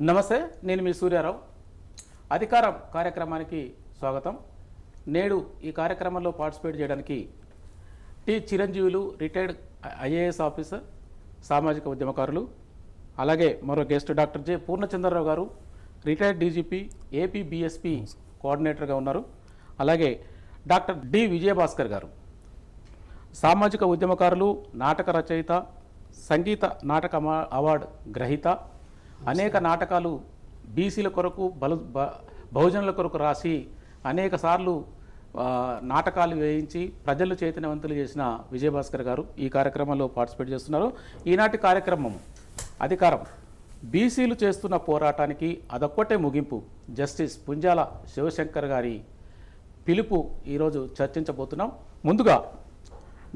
నమస్తే, నేను మీ సూర్యారావు. అధికారం కార్యక్రమానికి స్వాగతం. నేడు ఈ కార్యక్రమంలో పార్టిసిపేట్ చేయడానికి టి చిరంజీవులు, రిటైర్డ్ ఐఏఎస్ ఆఫీసర్, సామాజిక ఉద్యమకారులు, అలాగే మరో గెస్ట్ డాక్టర్ జె పూర్ణచంద్రరావు గారు, రిటైర్డ్ డీజీపీ, ఏపీ బీఎస్పీ కోఆర్డినేటర్గా ఉన్నారు. అలాగే డాక్టర్ డి విజయభాస్కర్ గారు, సామాజిక ఉద్యమకారులు, నాటక రచయిత, సంగీత నాటక అవార్డు గ్రహీత, అనేక నాటకాలు బీసీల కొరకు బహుజనుల కొరకు రాసి అనేక సార్లు నాటకాలు వేయించి ప్రజలు చైతన్యవంతులు చేసిన విజయభాస్కర్ గారు ఈ కార్యక్రమంలో పార్టిసిపేట్ చేస్తున్నారు. ఈనాటి కార్యక్రమం అధికారం, బీసీలు చేస్తున్న పోరాటానికి అదొక్కటే ముగింపు, జస్టిస్ పుంజాల శివశంకర్ గారి పిలుపు ఈరోజు చర్చించబోతున్నాం. ముందుగా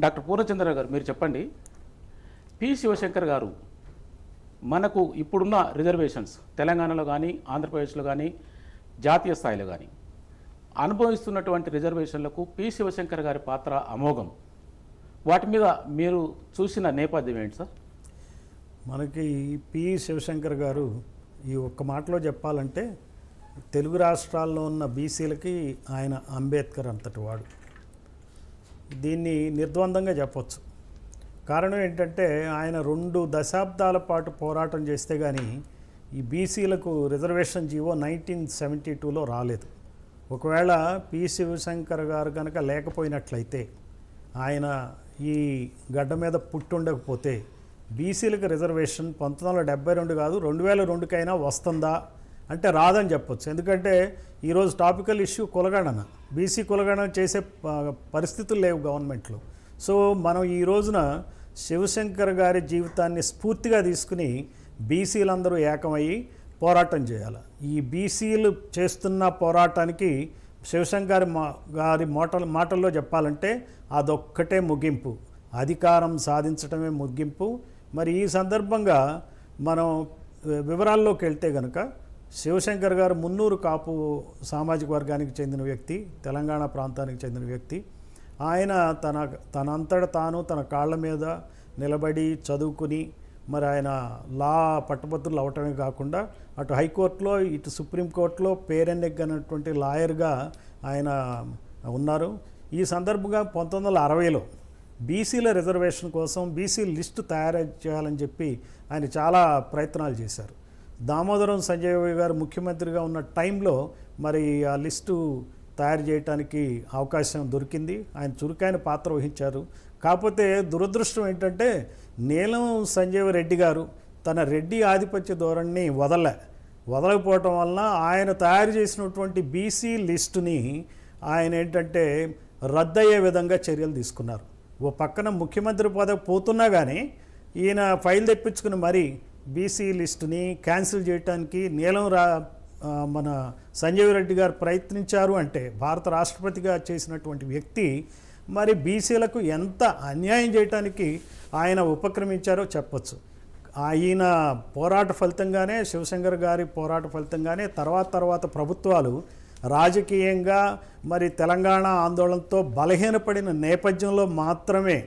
డాక్టర్ పూర్ణచంద్ర గారు, మీరు చెప్పండి, పి శివశంకర్ గారు మనకు ఇప్పుడున్న రిజర్వేషన్స్ తెలంగాణలో కానీ ఆంధ్రప్రదేశ్లో కానీ జాతీయ స్థాయిలో కానీ అనుభవిస్తున్నటువంటి రిజర్వేషన్లకు పి శివశంకర్ గారి పాత్ర అమోఘం. వాటి మీద మీరు చూసిన నేపథ్యం ఏంటి సార్? మనకి పి శివశంకర్ గారు ఈ ఒక్క మాటలో చెప్పాలంటే తెలుగు రాష్ట్రాల్లో ఉన్న బీసీలకి ఆయన అంబేద్కర్ అంతటి వాడు. దీన్ని నిర్ద్వందంగా చెప్పొచ్చు. కారణం ఏంటంటే ఆయన 2 దశాబ్దాల పాటు పోరాటం చేస్తే కానీ ఈ బీసీలకు రిజర్వేషన్ జీవో 1972లో రాలేదు. ఒకవేళ పి శివశంకర్ గారు కనుక లేకపోయినట్లయితే, ఆయన ఈ గడ్డ మీద పుట్టుండకపోతే బీసీలకు రిజర్వేషన్ 1972 కాదు 2002కైనా వస్తుందా అంటే రాదని చెప్పొచ్చు. ఎందుకంటే ఈరోజు టాపికల్ ఇష్యూ కులగణన, బీసీ కులగణన చేసే పరిస్థితులు లేవు గవర్నమెంట్లో. సో మనం ఈ రోజున శివశంకర్ గారి జీవితాన్ని స్ఫూర్తిగా తీసుకుని బీసీలందరూ ఏకమయ్యి పోరాటం చేయాలి. ఈ బీసీలు చేస్తున్న పోరాటానికి శివశంకర్ గారి మాటల్లో చెప్పాలంటే అదొక్కటే ముగింపు, అధికారం సాధించడమే ముగింపు. మరి ఈ సందర్భంగా మనం వివరాల్లోకి వెళ్తే కనుక శివశంకర్ గారు మున్నూరు కాపు సామాజిక వర్గానికి చెందిన వ్యక్తి, తెలంగాణ ప్రాంతానికి చెందిన వ్యక్తి. ఆయన తనంతట తాను తన కాళ్ళ మీద నిలబడి చదువుకుని మరి ఆయన లా పట్టభద్రులు అవటమే కాకుండా అటు హైకోర్టులో ఇటు సుప్రీంకోర్టులో పేరెన్నెగ్గనటువంటి లాయర్గా ఆయన ఉన్నారు. ఈ సందర్భంగా 1960లో బీసీల రిజర్వేషన్ కోసం బీసీ లిస్టు తయారు చేయాలని చెప్పి ఆయన చాలా ప్రయత్నాలు చేశారు. దామోదరం సంజయ్ గారు ముఖ్యమంత్రిగా ఉన్న టైంలో మరి ఆ లిస్టు తయారు చేయడానికి అవకాశం దొరికింది. ఆయన చురుకైన పాత్ర వహించారు. కాకపోతే దురదృష్టం ఏంటంటే నీలం సంజీవ రెడ్డి గారు తన రెడ్డి ఆధిపత్య ధోరణిని వదలకపోవటం వలన ఆయన తయారు చేసినటువంటి బీసీ లిస్టుని ఆయన ఏంటంటే రద్దయ్యే విధంగా చర్యలు తీసుకున్నారు. ఓ పక్కన ముఖ్యమంత్రి పదవి పోతున్నా కానీ ఈయన ఫైల్ తెప్పించుకుని మరి బీసీ లిస్టుని క్యాన్సిల్ చేయడానికి మన సంజీవ్ రెడ్డి గారు ప్రయత్నించారు. అంటే భారత రాష్ట్రపతిగా చేసినటువంటి వ్యక్తి మరి బీసీలకు ఎంత అన్యాయం చేయడానికి ఆయన ఉపక్రమించారో చెప్పచ్చు. ఆయన పోరాట ఫలితంగానే, శివశంకర్ గారి పోరాట ఫలితంగానే తర్వాత ప్రభుత్వాలు రాజకీయంగా మరి తెలంగాణ ఆందోళనతో బలహీనపడిన నేపథ్యంలో మాత్రమే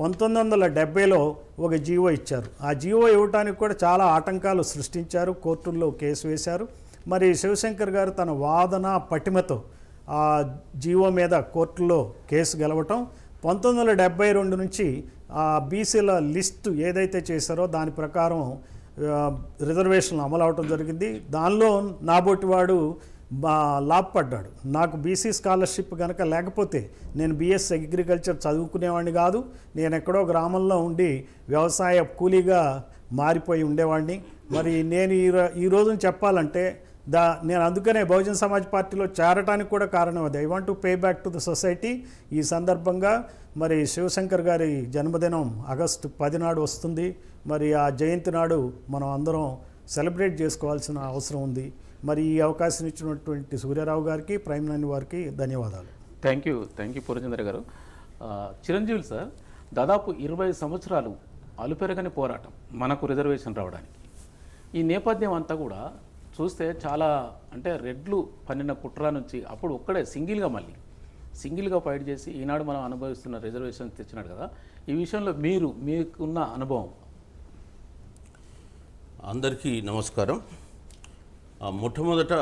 1970లో ఒక జీవో ఇచ్చారు. ఆ జీవో ఇవ్వడానికి కూడా చాలా ఆటంకాలు సృష్టించారు, కోర్టుల్లో కేసు వేశారు. మరి శివశంకర్ గారు తన వాదన పటిమతో ఆ జీవో మీద కోర్టులో కేసు గెలవటం 1972 నుంచి ఆ బీసీల లిస్టు ఏదైతే చేశారో దాని ప్రకారం రిజర్వేషన్లు అమలు అవటం జరిగింది. దానిలో నాబోటివాడు లాభపడ్డాడు. నాకు బీసీ స్కాలర్షిప్ కనుక లేకపోతే నేను బీఎస్ అగ్రికల్చర్ చదువుకునేవాడిని కాదు, నేను ఎక్కడో గ్రామంలో ఉండి వ్యవసాయ కూలీగా మారిపోయి ఉండేవాడిని. మరి నేను ఈ రోజున చెప్పాలంటే నేను అందుకనే బహుజన్ సమాజ్ పార్టీలో చేరటానికి కూడా కారణం అది. I want to pay back to the society. ఈ సందర్భంగా మరి శివశంకర్ గారి జన్మదినం ఆగస్టు 10 నాడు వస్తుంది. మరి ఆ జయంతి నాడు మనం అందరం సెలబ్రేట్ చేసుకోవాల్సిన అవసరం ఉంది. మరి ఈ అవకాశం ఇచ్చినటువంటి సూర్యారావు గారికి, ప్రైమ్ 9 వారికి ధన్యవాదాలు. థ్యాంక్ యూ పూర్ణచంద్ర గారు. చిరంజీవులు సార్, దాదాపు 20 సంవత్సరాలు అలుపెరగని పోరాటం మనకు రిజర్వేషన్ రావడానికి. ఈ నేపథ్యం అంతా కూడా చూస్తే చాలా, అంటే రెడ్లు పన్నిన కుట్ర నుంచి అప్పుడు ఒక్కడే సింగిల్గా ఫైట్ చేసి ఈనాడు మనం అనుభవిస్తున్న రిజర్వేషన్ తెచ్చినాడు కదా. ఈ విషయంలో మీకున్న అనుభవం. అందరికీ నమస్కారం. మొట్టమొదట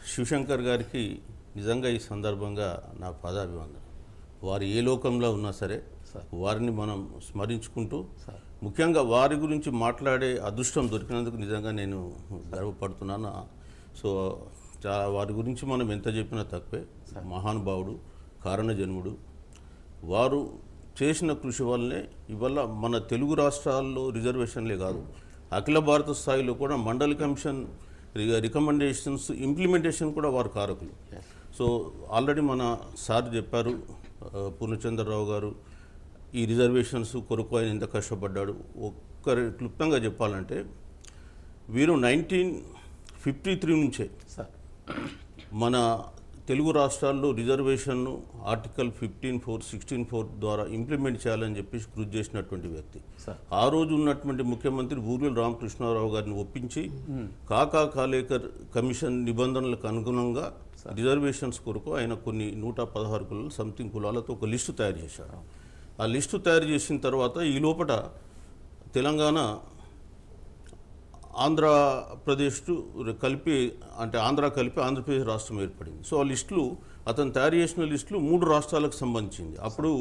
శివశంకర్ గారికి నిజంగా ఈ సందర్భంగా నా పాదాభివందనం. వారు ఏ లోకంలో ఉన్నా సరే వారిని మనం స్మరించుకుంటూ ముఖ్యంగా వారి గురించి మాట్లాడే అదృష్టం దొరికినందుకు నిజంగా నేను గర్వపడుతున్నాను. సో వారి గురించి మనం ఎంత చెప్పినా తక్కువే. మహానుభావుడు, కారణజన్ముడు. వారు చేసిన కృషి వల్లనే ఇవాళ మన తెలుగు రాష్ట్రాల్లో రిజర్వేషన్లే కాదు, అఖిల భారత స్థాయిలో కూడా మండల్ కమిషన్ రికమెండేషన్స్ ఇంప్లిమెంటేషన్ కూడా వారు కారకులు. సో ఆల్రెడీ మన సార్ చెప్పారు, పూర్ణచంద్రరావు గారు, ఈ రిజర్వేషన్స్ కొరకు ఆయన ఎంత కష్టపడ్డాడు. ఒక్కరి క్లుప్తంగా చెప్పాలంటే వీరు 1953 నుంచే మన తెలుగు రాష్ట్రాల్లో రిజర్వేషన్ను ఆర్టికల్ 15(4), 16(4) ద్వారా ఇంప్లిమెంట్ చేయాలని చెప్పేసి కృషి చేసినటువంటి వ్యక్తి. ఆ రోజు ఉన్నటువంటి ముఖ్యమంత్రి బూర్గుల రామకృష్ణారావు గారిని ఒప్పించి కాకా కాలేకర్ కమిషన్ నిబంధనలకు అనుగుణంగా రిజర్వేషన్స్ కొరకు ఆయన కొన్ని 116 కులాలు సంథింగ్ కులాలతో ఒక లిస్టు తయారు చేశారు. ఆ లిస్టు తయారు చేసిన తర్వాత ఈ లోపల తెలంగాణ, ఆంధ్రప్రదేశ్ కలిపి, అంటే ఆంధ్ర కలిపి ఆంధ్రప్రదేశ్ రాష్ట్రం ఏర్పడింది. సో ఆ లిస్టులు, అతను తయారు చేసిన లిస్టులు 3 రాష్ట్రాలకు సంబంధించింది. అప్పుడు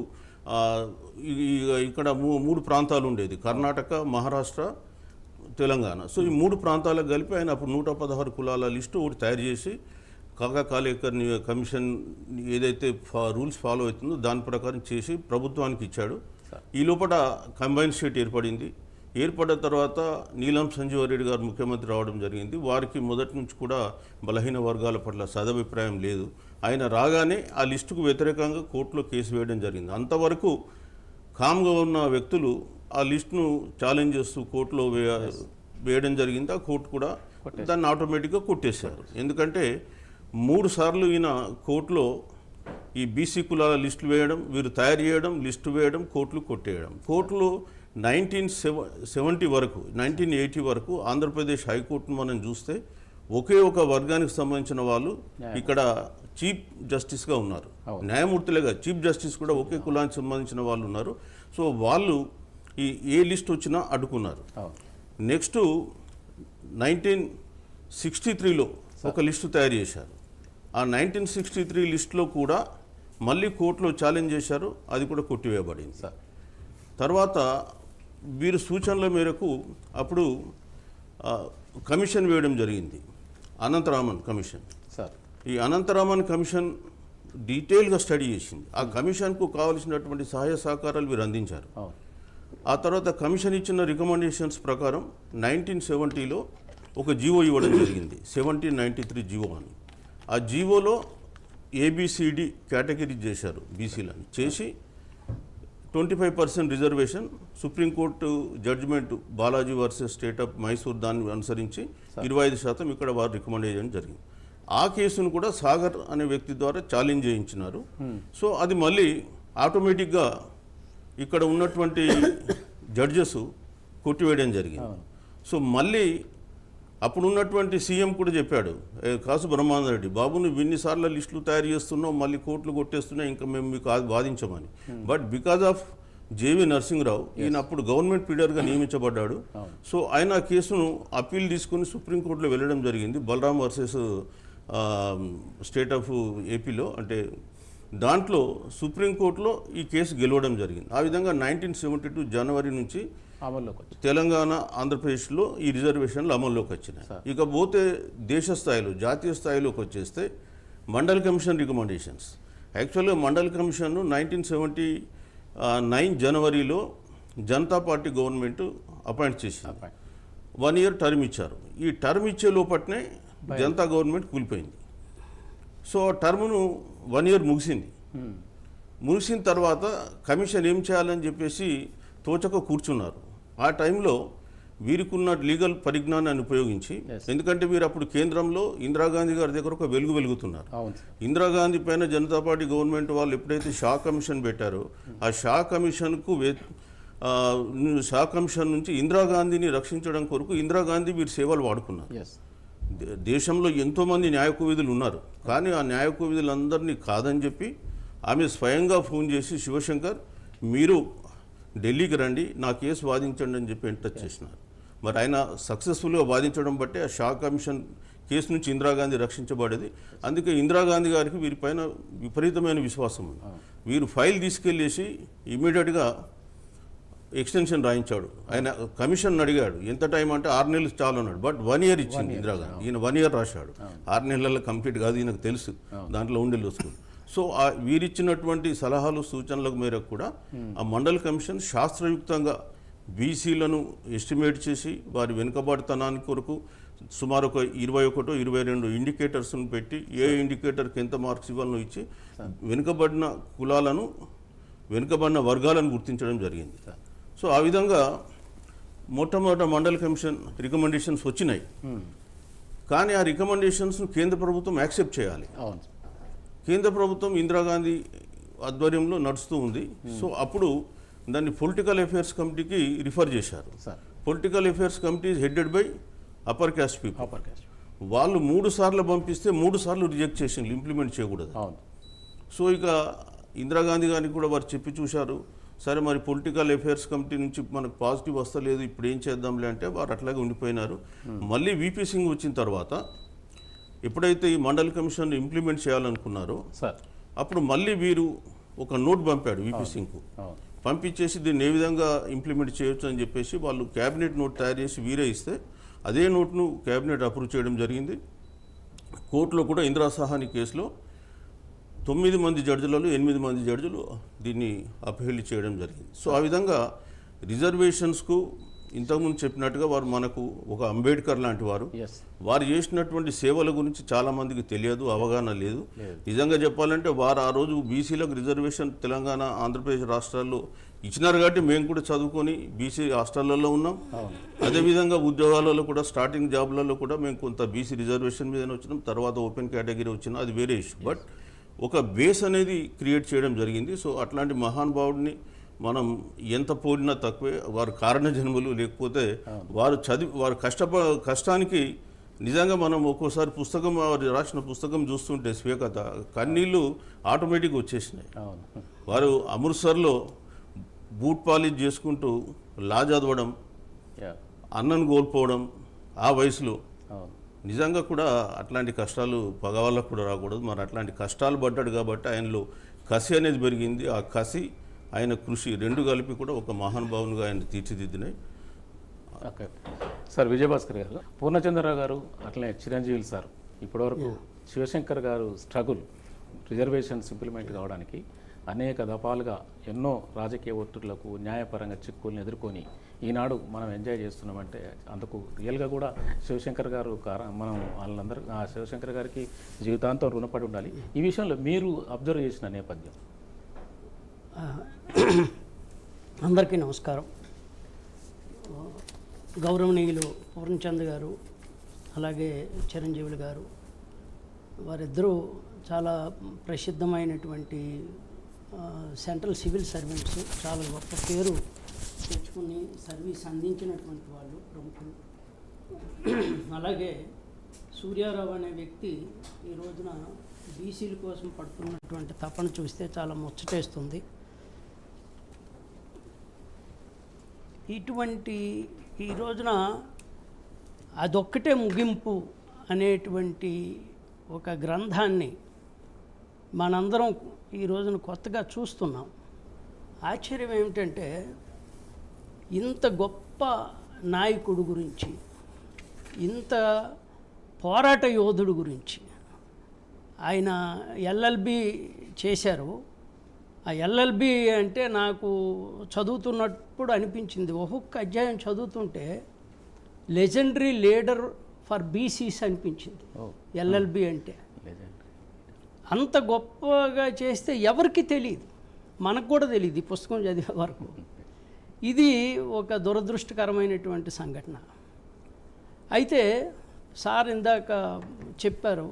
ఇక్కడ 3 ప్రాంతాలు ఉండేది, కర్ణాటక, మహారాష్ట్ర, తెలంగాణ. సో ఈ 3 ప్రాంతాలకు కలిపి ఆయన అప్పుడు 116 కులాల లిస్టు ఒకటి తయారు చేసి కాకా కాలేకర్ కమిషన్ ఏదైతే రూల్స్ ఫాలో అవుతుందో దాని ప్రకారం చేసి ప్రభుత్వానికి ఇచ్చాడు. ఈ లోపల కంబైన్ స్టేట్ ఏర్పడింది. ఏర్పడిన తర్వాత నీలం సంజీవరెడ్డి గారు ముఖ్యమంత్రి రావడం జరిగింది. వారికి మొదటి నుంచి కూడా బలహీన వర్గాల పట్ల సదభిప్రాయం లేదు. ఆయన రాగానే ఆ లిస్టుకు వ్యతిరేకంగా కోర్టులో కేసు వేయడం జరిగింది. అంతవరకు కామ్గా ఉన్న వ్యక్తులు ఆ లిస్టును ఛాలెంజ్ చేస్తూ కోర్టులో వేయడం జరిగింది. ఆ కోర్టు కూడా దాన్ని ఆటోమేటిక్గా కొట్టేశారు. ఎందుకంటే 3 సార్లు ఈయన కోర్టులో ఈ బీసీ కులాల లిస్టులు వేయడం, వీరు తయారు చేయడం, లిస్టు వేయడం, కోర్టులు కొట్టేయడం. కోర్టులో 1970 వరకు, 1980 వరకు ఆంధ్రప్రదేశ్ హైకోర్టును మనం చూస్తే ఒకే ఒక వర్గానికి సంబంధించిన వాళ్ళు ఇక్కడ చీఫ్ జస్టిస్గా ఉన్నారు. న్యాయమూర్తులేగా చీఫ్ జస్టిస్ కూడా ఒకే కులానికి సంబంధించిన వాళ్ళు ఉన్నారు. సో వాళ్ళు ఏ లిస్ట్ వచ్చినా అడ్డుకున్నారు. నెక్స్ట్ 1963లో ఒక లిస్టు తయారు చేశారు. ఆ 1963 లిస్టులో కూడా మళ్ళీ కోర్టులో ఛాలెంజ్ చేశారు, అది కూడా కొట్టివేయబడింది. తర్వాత వీరు సూచనల మేరకు అప్పుడు కమిషన్ వేయడం జరిగింది, అనంతరామన్ కమిషన్. ఈ అనంతరామన్ కమిషన్ డీటెయిల్గా స్టడీ చేసింది. ఆ కమిషన్కు కావలసినటువంటి సహాయ సహకారాలు వీరు అందించారు. ఆ తర్వాత కమిషన్ ఇచ్చిన రికమెండేషన్స్ ప్రకారం 1970లో ఒక జీవో ఇవ్వడం జరిగింది, 1793 జీవో అని. ఆ జీవోలో ABCD కేటగిరీ చేశారు, బీసీలని చేసి 25% reservation. Supreme court judgment Balaji versus state of Mysore దాన్ని అనుసరించి 25% ఇక్కడ వారు రికమెండ్ చేయడం జరిగింది. ఆ కేసును కూడా సాగర్ అనే వ్యక్తి ద్వారా ఛాలెంజ్ చేయించినారు. సో అది మళ్ళీ ఆటోమేటిక్గా ఇక్కడ ఉన్నటువంటి జడ్జెస్ కొట్టివేయడం జరిగింది. సో మళ్ళీ అప్పుడున్నటువంటి సీఎం కూడా చెప్పాడు, కాసు బ్రహ్మానందరెడ్డి, బాబు నువ్వు ఇన్నిసార్లు లిస్టులు తయారు చేస్తున్నావు, మళ్ళీ కోర్టులు కొట్టేస్తున్నావు, ఇంకా మేము మీకు వాదించమని. But because of JV Narasimha Rao, ఈయన అప్పుడు గవర్నమెంట్ పీడర్గా నియమించబడ్డాడు. సో ఆయన ఆ కేసును అప్పీల్ తీసుకుని సుప్రీంకోర్టులో వెళ్ళడం జరిగింది, బలరాం వర్సెస్ స్టేట్ ఆఫ్ ఏపీలో. అంటే దాంట్లో సుప్రీంకోర్టులో ఈ కేసు గెలవడం జరిగింది. ఆ విధంగా 1972 జనవరి నుంచి అమల్లోకి వచ్చింది. తెలంగాణ, ఆంధ్రప్రదేశ్లో ఈ రిజర్వేషన్లు అమల్లోకి వచ్చినాయి. ఇకపోతే దేశ స్థాయిలో, జాతీయ స్థాయిలోకి వచ్చేస్తే మండల్ కమిషన్ రికమెండేషన్స్. యాక్చువల్గా మండల్ కమిషన్ 1979 జనవరిలో జనతా పార్టీ గవర్నమెంట్ అపాయింట్ చేసింది. 1 ఇయర్ టర్మ్ ఇచ్చారు. ఈ టర్మ్ ఇచ్చే లోపట్నే జనతా గవర్నమెంట్ కూలిపోయింది. సో టర్మ్ను 1 ఇయర్ ముగిసింది. ముగిసిన తర్వాత కమిషన్ ఏం చేయాలని చెప్పేసి తోచక కూర్చున్నారు. ఆ టైంలో వీరికున్న లీగల్ పరిజ్ఞానాన్ని ఉపయోగించి, ఎందుకంటే వీరు అప్పుడు కేంద్రంలో ఇందిరాగాంధీ గారి దగ్గర ఒక వెలుగు వెలుగుతున్నారు. ఇందిరాగాంధీ పైన జనతా పార్టీ గవర్నమెంట్ వాళ్ళు ఎప్పుడైతే షా కమిషన్ పెట్టారో, ఆ షా కమిషన్ నుంచి ఇందిరాగాంధీని రక్షించడం కొరకు ఇందిరాగాంధీ వీరి సేవలు వాడుకున్నారు. దేశంలో ఎంతోమంది న్యాయకోవిధులు ఉన్నారు, కానీ ఆ న్యాయకోవిధులందరినీ కాదని చెప్పి ఆమె స్వయంగా ఫోన్ చేసి, శివశంకర్ మీరు ఢిల్లీకి రండి, నా కేసు వాదించండి అని చెప్పి ఎంటర్ చేసినారు. మరి ఆయన సక్సెస్ఫుల్గా వాదించడం బట్టే ఆ షా కమిషన్ కేసు నుంచి ఇందిరాగాంధీ రక్షించబడేది. అందుకే ఇందిరాగాంధీ గారికి వీరిపైన విపరీతమైన విశ్వాసం ఉంది. వీరు ఫైల్ తీసుకెళ్ళేసి ఇమీడియట్గా ఎక్స్టెన్షన్ రాయించాడు. ఆయన కమిషన్ అడిగాడు, ఎంత టైం అంటే 6 నెలలు చాలు అన్నాడు. బట్ 1 year ఇచ్చింది ఇందిరాగాంధీ. ఈయన 1 year రాశాడు. 6 నెలల్లో కంప్లీట్ కాదు, ఈయనకు తెలుసు దాంట్లో ఉండి లోసుకుని. సో వీరిచ్చినటువంటి సలహాలు సూచనల మేరకు కూడా ఆ మండల్ కమిషన్ శాస్త్రయుక్తంగా బీసీలను ఎస్టిమేట్ చేసి వారి వెనుకబాటుతనానికి కొరకు సుమారు ఒక 21-22 ఇండికేటర్స్ను పెట్టి ఏ ఇండికేటర్కి ఎంత మార్క్స్ ఇవ్వాలనో ఇచ్చి వెనుకబడిన కులాలను వెనుకబడిన వర్గాలను గుర్తించడం జరిగింది. సో ఆ విధంగా మొట్టమొదట మండల్ కమిషన్ రికమెండేషన్స్ వచ్చినాయి. కానీ ఆ రికమెండేషన్స్ను కేంద్ర ప్రభుత్వం యాక్సెప్ట్ చేయాలి. కేంద్ర ప్రభుత్వం ఇందిరాగాంధీ ఆధ్వర్యంలో నడుస్తూ ఉంది. సో అప్పుడు దాన్ని పొలిటికల్ అఫైర్స్ కమిటీకి రిఫర్ చేశారు. Political affairs committee headed by upper caste people. వాళ్ళు 3 సార్లు పంపిస్తే 3 సార్లు రిజెక్ట్ చేసింది, ఇంప్లిమెంట్ చేయకూడదు. సో ఇక ఇందిరాగాంధీ గారికి కూడా వారు చెప్పి చూశారు. సరే మరి పొలిటికల్ అఫైర్స్ కమిటీ నుంచి మనకు పాజిటివ్ వస్తలేదు, ఇప్పుడు ఏం చేద్దాంలే అంటే వారు అట్లాగే ఉండిపోయినారు. మళ్ళీ వీపీ సింగ్ వచ్చిన తర్వాత ఎప్పుడైతే ఈ మండల్ కమిషన్ ఇంప్లిమెంట్ చేయాలనుకున్నారో అప్పుడు మళ్ళీ వీరు ఒక నోట్ పంపాడు వీపీ సింగ్కు. పంపించేసి దీన్ని ఏ విధంగా ఇంప్లిమెంట్ చేయొచ్చు అని చెప్పేసి వాళ్ళు క్యాబినెట్ నోట్ తయారు చేసి వీరే ఇస్తే అదే నోట్ను క్యాబినెట్ అప్రూవ్ చేయడం జరిగింది. కోర్టులో కూడా ఇందిరా సహాని కేసులో 9 మంది జడ్జిలలో 8 మంది జడ్జిలు దీన్ని అపహేళన చేయడం జరిగింది. సో ఆ విధంగా రిజర్వేషన్స్కు ఇంతకుముందు చెప్పినట్టుగా వారు మనకు ఒక అంబేద్కర్ లాంటి వారు. వారు చేసినటువంటి సేవల గురించి చాలామందికి తెలియదు, అవగాహన లేదు. నిజంగా చెప్పాలంటే వారు ఆ రోజు బీసీలకు రిజర్వేషన్ తెలంగాణ ఆంధ్రప్రదేశ్ రాష్ట్రాల్లో ఇచ్చినారు కాబట్టి మేము కూడా చదువుకొని బీసీ హాస్టళ్లలో ఉన్నాం. అదేవిధంగా ఉద్యోగాలలో కూడా స్టార్టింగ్ జాబ్లలో కూడా మేము కొంత బీసీ రిజర్వేషన్ మీదనే వచ్చినాం. తర్వాత ఓపెన్ కేటగిరీ వచ్చినా అది వేరే ఇష్యూ. బట్ ఒక బేస్ అనేది క్రియేట్ చేయడం జరిగింది. సో అట్లాంటి మహానుభావుడిని మనం ఎంత పోడినా తక్కువే. వారు కారణ జన్మలు, లేకపోతే వారు కష్టానికి నిజంగా మనం ఒక్కోసారి పుస్తకం వారు రాసిన పుస్తకం చూస్తుంటే స్వేకత కన్నీళ్ళు ఆటోమేటిక్గా వచ్చేసినాయి. వారు అమృత్సర్లో బూట్ పాలిష్ చేసుకుంటూ లా చదవడం, అన్నను కోల్పోవడం ఆ వయసులో నిజంగా కూడా అట్లాంటి కష్టాలు పగవాళ్ళకు కూడా రాకూడదు. మరి అట్లాంటి కష్టాలు పడ్డాడు కాబట్టి ఆయనలో కసి అనేది పెరిగింది. ఆ కసి, ఆయన కృషి 2 కలిపి కూడా ఒక మహానుభావునిగా ఆయన తీర్చిదిద్దినాయి. Okay sir. విజయభాస్కర్ గారు, పూర్ణచంద్రరావు గారు, అట్లనే చిరంజీవి సార్, ఇప్పటివరకు శివశంకర్ గారు స్ట్రగుల్ రిజర్వేషన్స్ ఇంప్లిమెంట్ కావడానికి అనేక దఫాలుగా ఎన్నో రాజకీయ ఒత్తిళ్లకు న్యాయపరంగా చిక్కుల్ని ఎదుర్కొని ఈనాడు మనం ఎంజాయ్ చేస్తున్నామంటే అందుకు రియల్గా కూడా శివశంకర్ గారు మనం వాళ్ళందరూ ఆ శివశంకర్ గారికి జీవితాంతం రుణపడి ఉండాలి. ఈ విషయంలో మీరు అబ్జర్వ్ చేసిన నేపథ్యం. అందరికీ నమస్కారం. గౌరవనీయులు పూర్ణచంద్ర గారు అలాగే చిరంజీవులు గారు, వారిద్దరూ చాలా ప్రసిద్ధమైనటువంటి సెంట్రల్ సివిల్ సర్వెంట్స్, చాలా గొప్ప పేరు తెచ్చుకుని సర్వీస్ అందించినటువంటి వాళ్ళు ప్రముఖులు. అలాగే సూర్యారావు అనే వ్యక్తి ఈ రోజున బీసీల కోసం పడుతున్నటువంటి తపన చూస్తే చాలా ముచ్చటేస్తుంది. ఇటువంటి ఈ రోజున అదొక్కటే ముగింపు అనేటువంటి ఒక గ్రంథాన్ని మనందరం ఈ రోజున కొత్తగా చూస్తున్నాం. ఆశ్చర్యం ఏమిటంటే ఇంత గొప్ప నాయకుడు గురించి, ఇంత పోరాట యోధుడు గురించి ఆయన ఎల్ఎల్బి చేశారు. ఆ ఎల్ఎల్బి అంటే నాకు చదువుతున్నప్పుడు అనిపించింది, ఒక్కొక్క అధ్యాయం చదువుతుంటే లెజెండరీ లీడర్ ఫర్ బీసీస్ అనిపించింది. ఎల్ఎల్బి అంటే అంత గొప్పగా చేస్తే ఎవరికి తెలియదు, మనకు కూడా తెలియదు ఈ పుస్తకం చదివే వరకు. ఇది ఒక దురదృష్టకరమైనటువంటి సంఘటన. అయితే సార్ ఇందాక చెప్పారు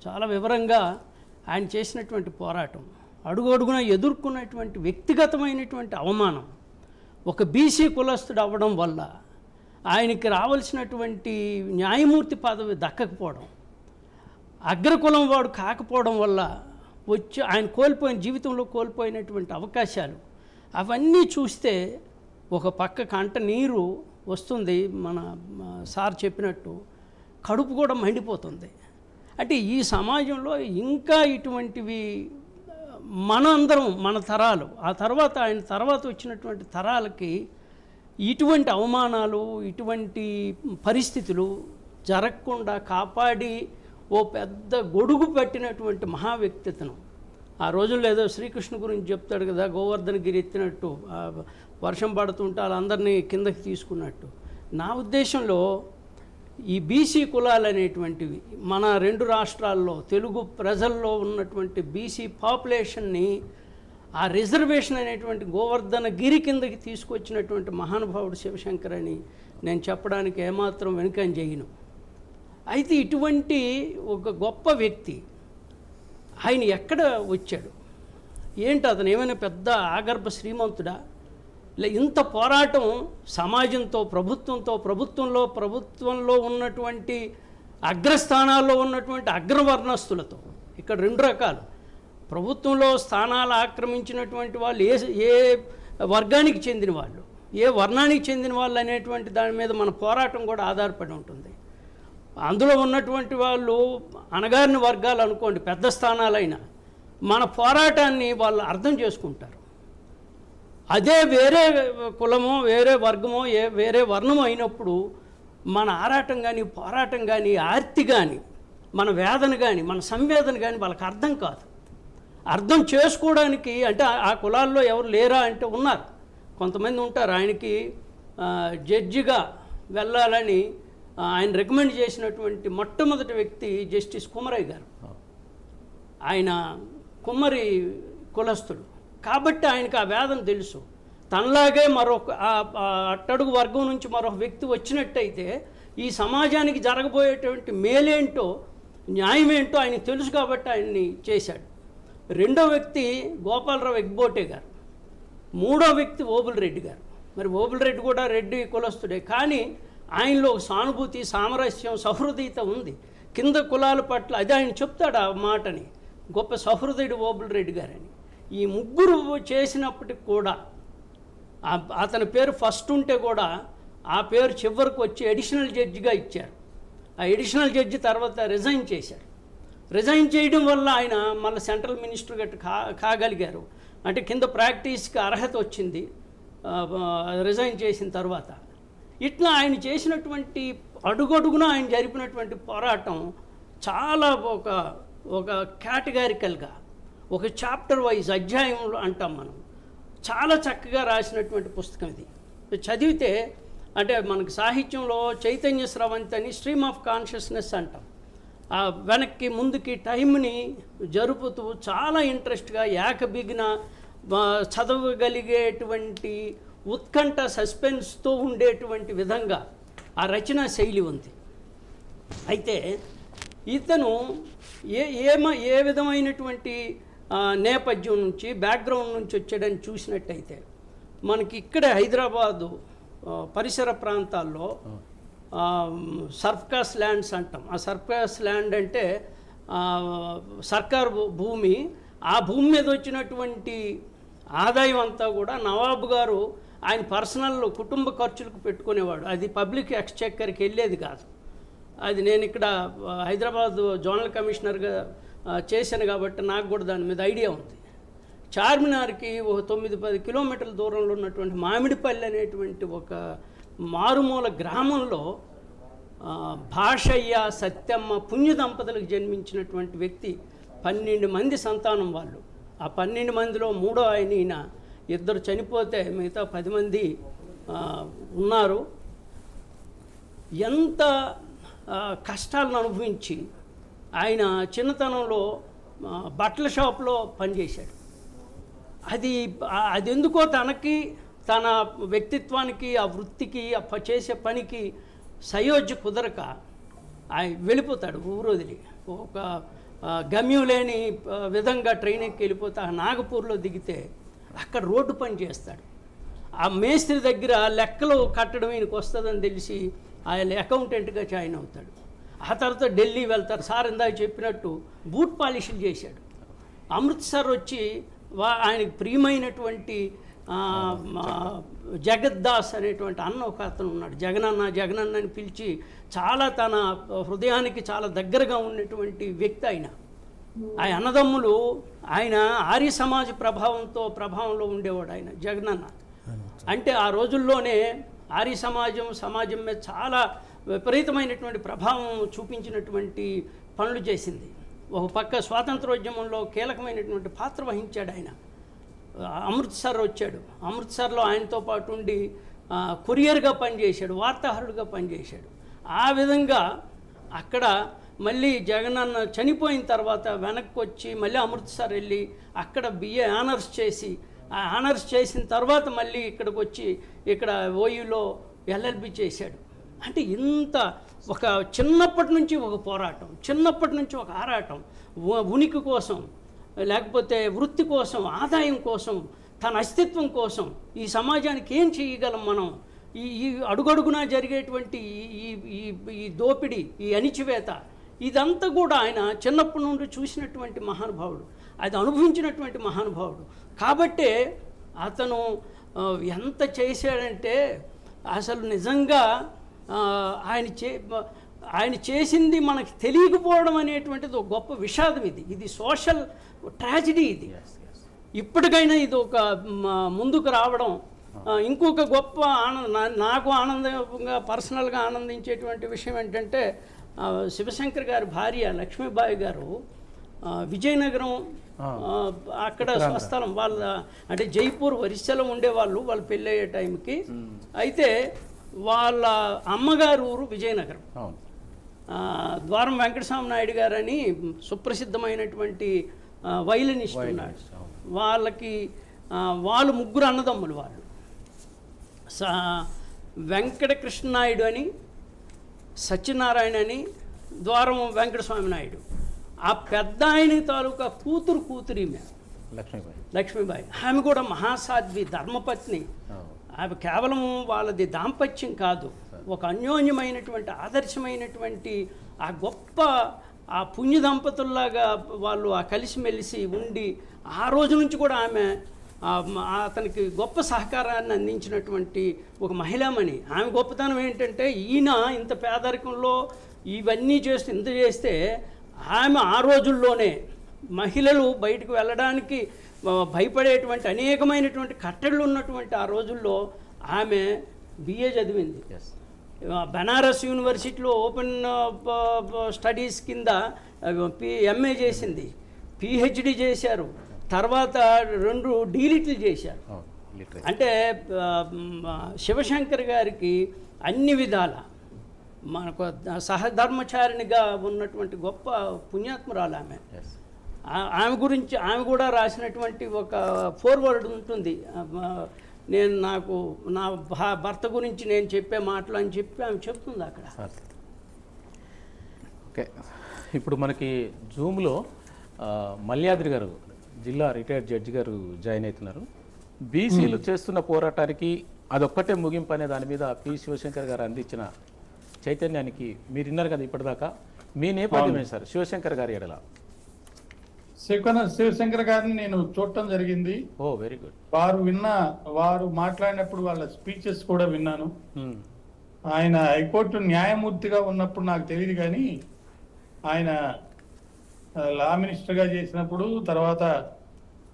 చాలా వివరంగా ఆయన చేసినటువంటి పోరాటం, అడుగడుగున ఎదుర్కొన్నటువంటి వ్యక్తిగతమైనటువంటి అవమానం, ఒక బీసీ కులస్తుడు అవ్వడం వల్ల ఆయనకి రావాల్సినటువంటి న్యాయమూర్తి పదవి దక్కకపోవడం, అగ్రకులం వాడు కాకపోవడం వల్ల వచ్చి ఆయన కోల్పోయిన జీవితంలో కోల్పోయినటువంటి అవకాశాలు, అవన్నీ చూస్తే ఒక పక్క కంట నీరు వస్తుంది. మన సార్ చెప్పినట్టు కడుపు కూడా మండిపోతుంది. అంటే ఈ సమాజంలో ఇంకా ఇటువంటివి మనందరం, మన తరాలు, ఆ తర్వాత ఆయన తర్వాత వచ్చినటువంటి తరాలకి ఇటువంటి అవమానాలు, ఇటువంటి పరిస్థితులు జరగకుండా కాపాడి ఓ పెద్ద గొడుగు పట్టినటువంటి మహా వ్యక్తిత్వం. ఆ రోజుల్లో ఏదో శ్రీకృష్ణు గురించి చెప్తాడు కదా, గోవర్ధనగిరి ఎత్తినట్టు, వర్షం పడుతుంటే వాళ్ళందరినీ కిందకి తీసుకున్నట్టు. నా ఉద్దేశంలో ఈ బీసీ కులాలు అనేటువంటివి మన 2 రాష్ట్రాల్లో తెలుగు ప్రజల్లో ఉన్నటువంటి బీసీ పాపులేషన్ని ఆ రిజర్వేషన్ అనేటువంటి గోవర్ధనగిరి కిందకి తీసుకొచ్చినటువంటి మహానుభావుడు శివశంకర్ అని నేను చెప్పడానికి ఏమాత్రం వెనుకని చేయను. అయితే ఇటువంటి ఒక గొప్ప వ్యక్తి ఆయన ఎక్కడ వచ్చాడు, ఏంటి, అతను ఏమైనా పెద్ద ఆగర్భ శ్రీమంతుడా? ఇంత పోరాటం సమాజంతో, ప్రభుత్వంలో ఉన్నటువంటి అగ్రస్థానాల్లో ఉన్నటువంటి అగ్రవర్ణస్తులతో. ఇక్కడ 2 రకాలు. ప్రభుత్వంలో స్థానాలు ఆక్రమించినటువంటి వాళ్ళు ఏ వర్గానికి చెందిన వాళ్ళు, ఏ వర్ణానికి చెందిన వాళ్ళు అనేటువంటి దాని మీద మన పోరాటం కూడా ఆధారపడి ఉంటుంది. అందులో ఉన్నటువంటి వాళ్ళు అణగారిన వర్గాలు అనుకోండి, పెద్ద స్థానాలైనా మన పోరాటాన్ని వాళ్ళు అర్థం చేసుకుంటారు. అదే వేరే కులమో, వేరే వర్గమో, వేరే వర్ణమో అయినప్పుడు మన ఆరాటం కానీ, పోరాటం కానీ, ఆర్తి కానీ, మన వేదన కానీ, మన సంవేదన కానీ వాళ్ళకి అర్థం కాదు. అర్థం చేసుకోవడానికి అంటే ఆ కులాల్లో ఎవరు లేరా అంటే ఉన్నారు, కొంతమంది ఉంటారు. ఆయనకి జడ్జిగా వెళ్ళాలని ఆయన రికమెండ్ చేసినటువంటి మొట్టమొదటి వ్యక్తి జస్టిస్ కుమరయ్య గారు. ఆయన కుమ్మరి కులస్తుడు కాబట్టి ఆయనకు ఆ వేదన తెలుసు. తనలాగే మరొక అట్టడుగు వర్గం నుంచి మరొక వ్యక్తి వచ్చినట్టయితే ఈ సమాజానికి జరగబోయేటువంటి మేలేంటో, న్యాయమేంటో ఆయనకు తెలుసు కాబట్టి ఆయన్ని చేశాడు. 2వ వ్యక్తి గోపాలరావు ఎగ్బోటే గారు. 3వ వ్యక్తి ఓబుల్ రెడ్డి గారు. మరి ఓబుల్ రెడ్డి కూడా రెడ్డి కులస్తుడే, కానీ ఆయనలో సానుభూతి, సామరస్యం, సహృదయత ఉంది కింద కులాల పట్ల. అది ఆయన చెప్తాడు ఆ మాటని, గొప్ప సహృదయుడు ఓబుల్ రెడ్డి గారని. ఈ ముగ్గురు చేసినప్పటికి కూడా అతని పేరు ఫస్ట్ ఉంటే కూడా ఆ పేరు చివరికి వచ్చి అడిషనల్ జడ్జిగా ఇచ్చారు. ఆ అడిషనల్ జడ్జి తర్వాత రిజైన్ చేశారు. రిజైన్ చేయడం వల్ల ఆయన మళ్ళీ సెంట్రల్ మినిస్టర్ గట్టు కాగలిగారు. అంటే కింద ప్రాక్టీస్కి అర్హత వచ్చింది రిజైన్ చేసిన తర్వాత. ఇట్లా ఆయన చేసినటువంటి అడుగడుగున ఆయన జరిపినటువంటి పోరాటం చాలా ఒక కేటగారికల్గా, ఒక చాప్టర్ వైజ్, అధ్యాయంలో అంటాం మనం, చాలా చక్కగా రాసినటువంటి పుస్తకం ఇది. చదివితే అంటే మనకు సాహిత్యంలో చైతన్య స్రవంతి అని స్ట్రీమ్ ఆఫ్ కాన్షియస్నెస్ అంటాం. వెనక్కి ముందుకి టైంని జరుపుతూ చాలా ఇంట్రెస్ట్గా ఏకబిగిన చదవగలిగేటువంటి ఉత్కంఠ, సస్పెన్స్తో ఉండేటువంటి విధంగా ఆ రచనా శైలి ఉంది. అయితే ఇతను ఏ విధమైనటువంటి నేపథ్యం నుంచి, బ్యాక్గ్రౌండ్ నుంచి వచ్చాడని చూసినట్టయితే మనకి ఇక్కడే హైదరాబాదు పరిసర ప్రాంతాల్లో సర్ఫ్కాస్ ల్యాండ్స్ అంటాం. ఆ సర్ఫ్కాస్ ల్యాండ్ అంటే సర్కారు భూమి. ఆ భూమి మీద వచ్చినటువంటి ఆదాయం అంతా కూడా నవాబు గారు ఆయన పర్సనల్ కుటుంబ ఖర్చులకు పెట్టుకునేవాడు. అది పబ్లిక్ ఎక్స్చెక్కర్కి వెళ్ళేది కాదు. అది నేను ఇక్కడ హైదరాబాద్ జోనల్ కమిషనర్గా చేశాను కాబట్టి నాకు కూడా దాని మీద ఐడియా ఉంది. చార్మినార్కి ఒక 9-10 కిలోమీటర్ల దూరంలో ఉన్నటువంటి మామిడిపల్లి అనేటువంటి ఒక మారుమూల గ్రామంలో భాషయ్య, సత్యమ్మ పుణ్య దంపతులకు జన్మించినటువంటి వ్యక్తి. 12 మంది సంతానం వాళ్ళు. ఆ 12 మందిలో 3వ ఆయన 2 చనిపోతే మిగతా 10 మంది ఉన్నారు. ఎంత కష్టాలను అనుభవించి ఆయన చిన్నతనంలో బట్టల షాప్లో పనిచేశాడు. అది ఎందుకో తనకి, తన వ్యక్తిత్వానికి, ఆ వృత్తికి, చేసే పనికి సయోధ్య కుదరక ఆయన వెళ్ళిపోతాడు ఊరు వదిలి. ఒక గమ్యం లేని విధంగా ట్రైన్ ఎక్కి వెళ్ళిపోతా నాగపూర్లో దిగితే అక్కడ రోడ్డు పని చేస్తాడు. ఆ మేస్త్రి దగ్గర లెక్కలు కట్టడం ఈయనకు వస్తుందని తెలిసి ఆయన అకౌంటెంట్గా జాయిన్ అవుతాడు. ఆ తర్వాత ఢిల్లీ వెళ్తారు. సార్ ఇందాక చెప్పినట్టు బూట్ పాలిషులు చేశాడు. అమృత్సర్ వచ్చి ఆయనకు ప్రియమైనటువంటి జగద్దాస్ అనేటువంటి అన్న ఒక అతను ఉన్నాడు. జగనన్న అని పిలిచి చాలా తన హృదయానికి చాలా దగ్గరగా ఉన్నటువంటి వ్యక్తి ఆయన. ఆ అన్నదమ్ములు, ఆయన ఆర్య సమాజ ప్రభావంలో ఉండేవాడు ఆయన జగనన్న. అంటే ఆ రోజుల్లోనే ఆర్య సమాజం మీద చాలా విపరీతమైనటువంటి ప్రభావం చూపించినటువంటి పనులు చేసింది. ఒక పక్క స్వాతంత్రోద్యమంలో కీలకమైనటువంటి పాత్ర వహించాడు ఆయన. అమృత్సర్ వచ్చాడు. అమృత్సర్లో ఆయనతో పాటు ఉండి కొరియర్గా పనిచేశాడు, వార్తాహరుడుగా పనిచేశాడు. ఆ విధంగా అక్కడ మళ్ళీ జగనన్న చనిపోయిన తర్వాత వెనక్కి వచ్చి మళ్ళీ అమృత్సర్ వెళ్ళి అక్కడ BA ఆనర్స్ చేసి, ఆ ఆనర్స్ చేసిన తర్వాత మళ్ళీ ఇక్కడికి వచ్చి ఇక్కడ ఓయూలో LLB చేశాడు. అంటే ఇంత ఒక చిన్నప్పటి నుంచి ఒక పోరాటం, చిన్నప్పటి నుంచి ఒక ఆరాటం, ఉనికి కోసం, లేకపోతే వృత్తి కోసం, ఆదాయం కోసం, తన అస్తిత్వం కోసం, ఈ సమాజానికి ఏం చేయగలం మనం, ఈ అడుగడుగునా జరిగేటువంటి ఈ దోపిడీ, ఈ అణిచివేత, ఇదంతా కూడా ఆయన చిన్నప్పటి నుండి చూసినటువంటి మహానుభావుడు, అది అనుభవించినటువంటి మహానుభావుడు. కాబట్టే అతను ఎంత చేశాడంటే అసలు నిజంగా ఆయన చేసింది మనకి తెలియకపోవడం అనేటువంటిది ఒక గొప్ప విషాదం. ఇది సోషల్ ట్రాజడీ. ఇది ఇప్పటికైనా ఇది ఒక ముందుకు రావడం ఇంకొక గొప్ప నాకు ఆనందంగా పర్సనల్గా ఆనందించేటువంటి విషయం ఏంటంటే, శివశంకర్ గారి భార్య లక్ష్మీబాయి గారు విజయనగరం అక్కడ స్వస్థలం వాళ్ళ, అంటే జైపూర్ ఒరిస్సాలో ఉండేవాళ్ళు వాళ్ళు పెళ్ళి అయ్యే టైంకి. అయితే వాళ్ళ అమ్మగారు ఊరు విజయనగరం. ద్వారం వెంకటస్వామి నాయుడు గారు అని సుప్రసిద్ధమైనటువంటి వైలినిస్ట్ ఉన్నాడు. వాళ్ళు ముగ్గురు అన్నదమ్ములు. వాళ్ళు వెంకటకృష్ణ నాయుడు అని, సత్యనారాయణ అని, ద్వారం వెంకటస్వామి నాయుడు. ఆ పెద్ద ఆయన తాలూకా కూతురు లక్ష్మీబాయి. ఆమె కూడా మహాసాధ్వి, ధర్మపత్ని. ఆమె కేవలం వాళ్ళది దాంపత్యం కాదు, ఒక అన్యోన్యమైనటువంటి ఆదర్శమైనటువంటి ఆ గొప్ప ఆ పుణ్య దంపతుల్లాగా వాళ్ళు ఆ కలిసిమెలిసి ఉండి ఆ రోజు నుంచి కూడా ఆమె అతనికి గొప్ప సహకారాన్ని అందించినటువంటి ఒక మహిళామణి. ఆమె గొప్పతనం ఏంటంటే, ఈయన ఇంత పేదరికంలో ఇవన్నీ చేస్తే ఆమె ఆ రోజుల్లోనే మహిళలు బయటకు వెళ్ళడానికి భయపడేటువంటి అనేకమైనటువంటి కట్టళ్ళు ఉన్నటువంటి ఆ రోజుల్లో ఆమె BA చదివింది. బనారస్ యూనివర్సిటీలో ఓపెన్ స్టడీస్ కింద MA చేసింది, PhD చేశారు, తర్వాత 2 డీలిట్లు చేశారు. అంటే శివశంకర్ గారికి అన్ని విధాల మనకు సహధర్మచారిణిగా ఉన్నటువంటి గొప్ప పుణ్యాత్మురాలు ఆమె. ఆమె గురించి ఆమె కూడా రాసినటువంటి ఒక ఫోర్వర్డ్ ఉంటుంది. నా భర్త గురించి నేను చెప్పే మాటలు అని చెప్పి ఆమె చెప్తుంది అక్కడ. ఓకే, ఇప్పుడు మనకి జూమ్లో మల్యాద్రి గారు, జిల్లా రిటైర్డ్ జడ్జి గారు జాయిన్ అవుతున్నారు. బీసీలు చేస్తున్న పోరాటానికి అదొక్కటే ముగింపు అనే దాని మీద పి శివశంకర్ గారు అందించిన చైతన్యానికి మీరు విన్నారు కదా ఇప్పటిదాకా. మీ నేపథ్యం ఏంటి సార్ శివశంకర్ గారి ఎడల? శివశంకర్ గారిని నేను చూడటం జరిగింది. ఓ వెరీ గుడ్. వారు మాట్లాడినప్పుడు వాళ్ళ స్పీచెస్ కూడా విన్నాను. ఆయన హైకోర్టు న్యాయమూర్తిగా ఉన్నప్పుడు నాకు తెలియదు, కానీ ఆయన లా మినిస్టర్గా చేసినప్పుడు, తర్వాత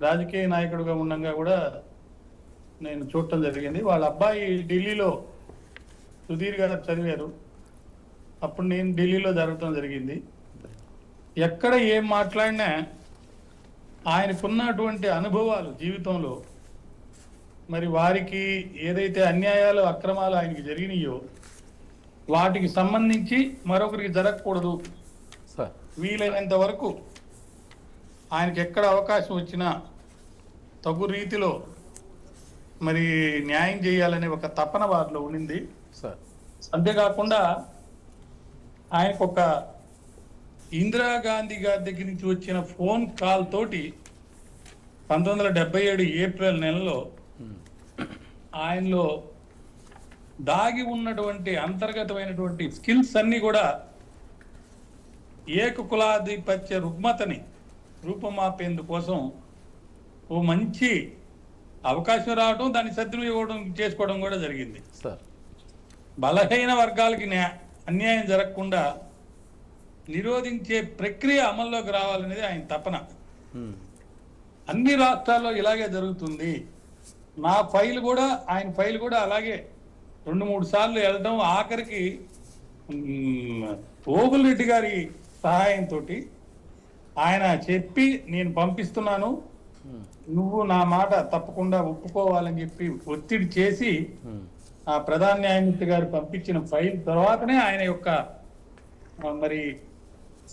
రాజకీయ నాయకుడిగా ఉండగా కూడా నేను చూడటం జరిగింది. వాళ్ళ అబ్బాయి ఢిల్లీలో సుధీర్ గారు చదివారు, అప్పుడు నేను ఢిల్లీలో జరగటం జరిగింది. ఎక్కడ ఏం మాట్లాడినా ఆయనకున్నటువంటి అనుభవాలు జీవితంలో, మరి వారికి ఏదైతే అన్యాయాలు అక్రమాలు ఆయనకి జరిగినాయో వాటికి సంబంధించి మరొకరికి జరగకూడదు, వీలైనంత వరకు ఆయనకి ఎక్కడ అవకాశం వచ్చినా తగు రీతిలో మరి న్యాయం చేయాలనే ఒక తపన వారిలో ఉండింది. అంతేకాకుండా ఆయనకు ఒక ఇందిరాగాంధీ గారి దగ్గర నుంచి వచ్చిన ఫోన్ కాల్ తోటి 1977 ఏప్రిల్ నెలలో ఆయనలో దాగి ఉన్నటువంటి అంతర్గతమైనటువంటి స్కిల్స్ అన్ని కూడా ఏకకులాధిపత్య రుగ్మతని రూపమాపేందుకోసం ఓ మంచి అవకాశం రావడం, దాన్ని సద్వినియోగం చేసుకోవడం కూడా జరిగింది. సార్ బలహీన వర్గాలకి అన్యాయం జరగకుండా నిరోధించే ప్రక్రియ అమల్లోకి రావాలనేది ఆయన తపన. అన్ని రాష్ట్రాల్లో ఇలాగే జరుగుతుంది. నా ఫైల్ కూడా, ఆయన ఫైల్ కూడా అలాగే 2-3 సార్లు వెళ్ళడం, ఆఖరికి ఓబుల్ రెడ్డి గారి సహాయంతో ఆయన చెప్పి నేను పంపిస్తున్నాను, నువ్వు నా మాట తప్పకుండా ఒప్పుకోవాలని చెప్పి ఒత్తిడి చేసి ఆ ప్రధాన న్యాయమూర్తి గారు పంపించిన ఫైల్ తర్వాతనే ఆయన యొక్క మరి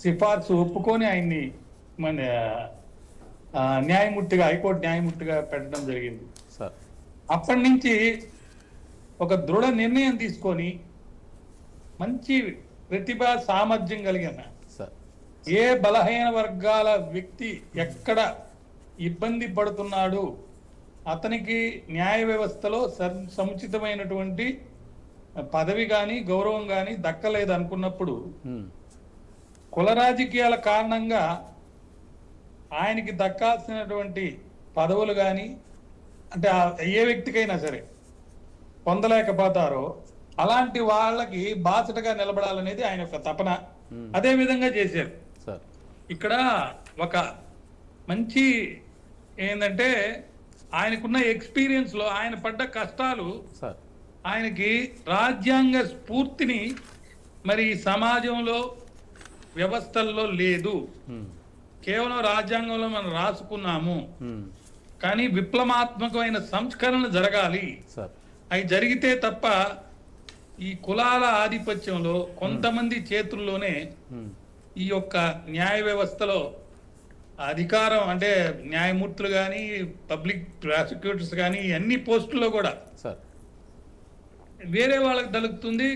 సిఫార్సు ఒప్పుకొని ఆయన్ని మన న్యాయమూర్తిగా, హైకోర్టు న్యాయమూర్తిగా పెట్టడం జరిగింది. సార్ అప్పటి నుంచి ఒక దృఢ నిర్ణయం తీసుకొని మంచి ప్రతిభా సామర్థ్యం కలిగిన సార్ ఏ బలహీన వర్గాల వ్యక్తి ఎక్కడ ఇబ్బంది పడుతున్నాడు, అతనికి న్యాయ వ్యవస్థలో సముచితమైనటువంటి పదవి కానీ గౌరవం కానీ దక్కలేదు అనుకున్నప్పుడు కుల రాజకీయాల కారణంగా ఆయనకి దక్కాల్సినటువంటి పదవులు కానీ, అంటే ఏ వ్యక్తికైనా సరే పొందలేకపోతారో అలాంటి వాళ్ళకి బాసటగా నిలబడాలనేది ఆయన యొక్క తపన. అదే విధంగా చేశారు. సార్ ఇక్కడ ఒక మంచి ఏంటంటే ఆయనకున్న ఎక్స్పీరియన్స్ లో ఆయన పడ్డ కష్టాలు సార్ ఆయనకి రాజ్యాంగ స్ఫూర్తిని మరి సమాజంలో వ్యవస్థల్లో లేదు. కేవలం రాజ్యాంగంలో మనం రాసుకున్నాము, కానీ విప్లవాత్మకమైన సంస్కరణలు జరగాలి. సార్ అవి జరిగితే తప్ప ఈ కులాల ఆధిపత్యంలో కొంతమంది చేతుల్లోనే ఈ యొక్క న్యాయ వ్యవస్థలో అధికారం, అంటే న్యాయమూర్తులు కానీ పబ్లిక్ ప్రాసిక్యూటర్స్ కానీ అన్ని పోస్టుల్లో కూడా సార్ వేరే వాళ్ళకి దొరుకుతుంది,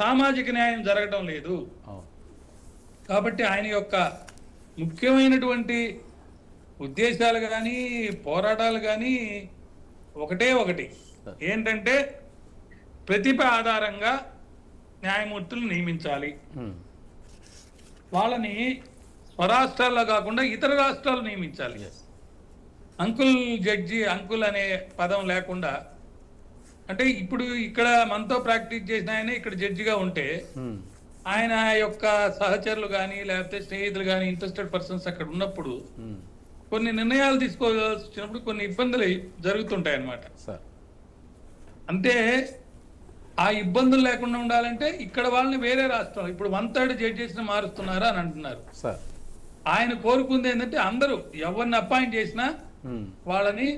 సామాజిక న్యాయం జరగడం లేదు. కాబట్టి ఆయన యొక్క ముఖ్యమైనటువంటి ఉద్దేశాలు కానీ పోరాటాలు కానీ ఒకటి ఏంటంటే ప్రతిభ ఆధారంగా న్యాయమూర్తులు నియమించాలి. వాళ్ళని స్వరాష్ట్రాల్లో కాకుండా ఇతర రాష్ట్రాలు నియమించాలి. అంకుల్ జడ్జి, అంకుల్ అనే పదం లేకుండా, అంటే ఇప్పుడు ఇక్కడ మనతో ప్రాక్టీస్ చేసిన ఆయన ఇక్కడ జడ్జిగా ఉంటే ఆయన యొక్క సహచరులు కానీ లేకపోతే స్నేహితులు కానీ ఇంట్రెస్టెడ్ పర్సన్స్ అక్కడ ఉన్నప్పుడు కొన్ని నిర్ణయాలు తీసుకోవాల్సి వచ్చినప్పుడు కొన్ని ఇబ్బందులు జరుగుతుంటాయి అన్నమాట. అంటే ఆ ఇబ్బందులు లేకుండా ఉండాలంటే ఇక్కడ వాళ్ళని వేరే రాష్ట్రం, ఇప్పుడు 1/3 జడ్జెస్ మారుస్తున్నారా అని అంటున్నారు. ఆయన కోరుకుంది ఏంటంటే అందరూ ఎవరిని అపాయింట్ చేసినా వాళ్ళని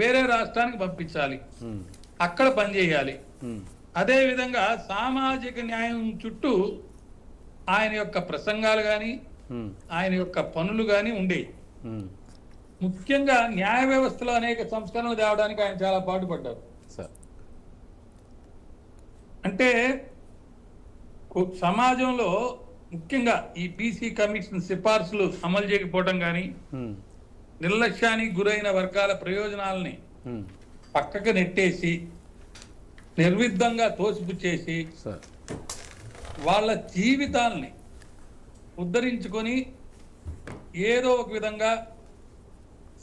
వేరే రాష్ట్రానికి పంపించాలి, అక్కడ పనిచేయాలి. అదే విధంగా సామాజిక న్యాయం చుట్టూ ఆయన యొక్క ప్రసంగాలు కానీ ఆయన యొక్క పనులు కానీ ఉండేవి. ముఖ్యంగా న్యాయ వ్యవస్థలో అనేక సంస్కరణలు తేవడానికి ఆయన చాలా పాటుపడ్డారు. అంటే సమాజంలో ముఖ్యంగా ఈ బీసీ కమిషన్ సిఫార్సులు అమలు చేయకపోవడం కానీ, నిర్లక్ష్యానికి గురైన వర్గాల ప్రయోజనాలని పక్కకు నెట్టేసి నిర్విద్ధంగా తోసిపుచ్చేసి వాళ్ళ జీవితాలని ఉద్ధరించుకొని ఏదో ఒక విధంగా